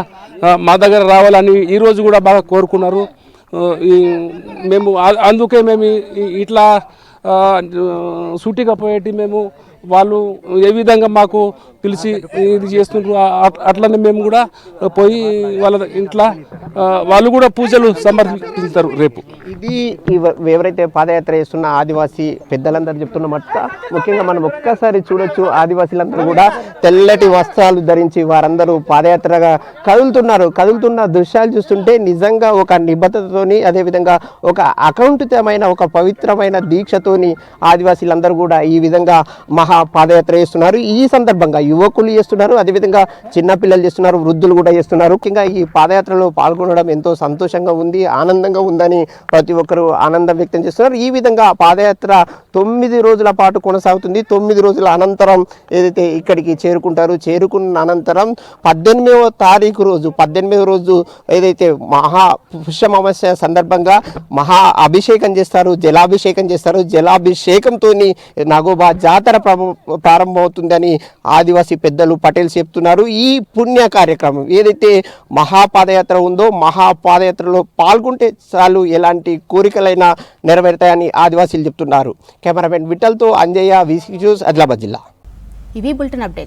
మా దగ్గర రావాలని ఈరోజు కూడా బాగా కోరుకున్నారు. మేము అందుకే మేము ఇట్లా సూటిగా పోయేటి మేము వాళ్ళు ఏ విధంగా మాకు పిలిచి ఇది చేస్తుంటారు అట్లనే మేము కూడా పోయి వాళ్ళ ఇంట్లో వాళ్ళు కూడా పూజలు సమర్పిస్తారు రేపు. ఇది ఎవరైతే పాదయాత్ర చేస్తున్న ఆదివాసీ పెద్దలందరూ చెప్తున్నమాట. ముఖ్యంగా మనం ఒక్కసారి చూడొచ్చు, ఆదివాసీలందరూ కూడా తెల్లటి వస్త్రాలు ధరించి వారందరూ పాదయాత్రగా కదులుతున్న దృశ్యాలు చూస్తుంటే నిజంగా ఒక నిబద్ధతతోని, అదేవిధంగా ఒక అకౌంటితమైన ఒక పవిత్రమైన దీక్షతోని ఆదివాసీలందరూ కూడా ఈ విధంగా పాదయాత్ర చేస్తున్నారు. ఈ సందర్భంగా యువకులు చేస్తున్నారు, అదేవిధంగా చిన్నపిల్లలు చేస్తున్నారు, వృద్ధులు కూడా చేస్తున్నారు. ముఖ్యంగా ఈ పాదయాత్రలో పాల్గొనడం ఎంతో సంతోషంగా ఉంది, ఆనందంగా ఉందని ప్రతి ఒక్కరూ ఆనందం వ్యక్తం చేస్తున్నారు. ఈ విధంగా పాదయాత్ర 9 రోజుల పాటు కొనసాగుతుంది. 9 రోజుల అనంతరం ఏదైతే ఇక్కడికి చేరుకుంటారు, చేరుకున్న అనంతరం 18వ తారీఖు రోజు 18వ రోజు ఏదైతే పుష్యమావాస్య సందర్భంగా మహా అభిషేకం చేస్తారు, జలాభిషేకం చేస్తారు. జలాభిషేకంతో నాగోబా జాతర ప్రారంభమవుతుందని ఆదివాసీ పెద్దలు పటేల్ చెప్తున్నారు. ఈ పుణ్య కార్యక్రమం ఏదైతే మహాపాదయాత్ర ఉందో, మహాపాదయాత్రలో పాల్గొంటే చాలు ఎలాంటి కోరికలైనా నెరవేరుతాయని ఆదివాసీలు చెప్తున్నారు. కెమెరామెన్ విఠల్తో అంజయ్య, VC న్యూస్, ఆదిలాబాద్ జిల్లా. ఇవి బులెటిన్ అప్డేట్స్.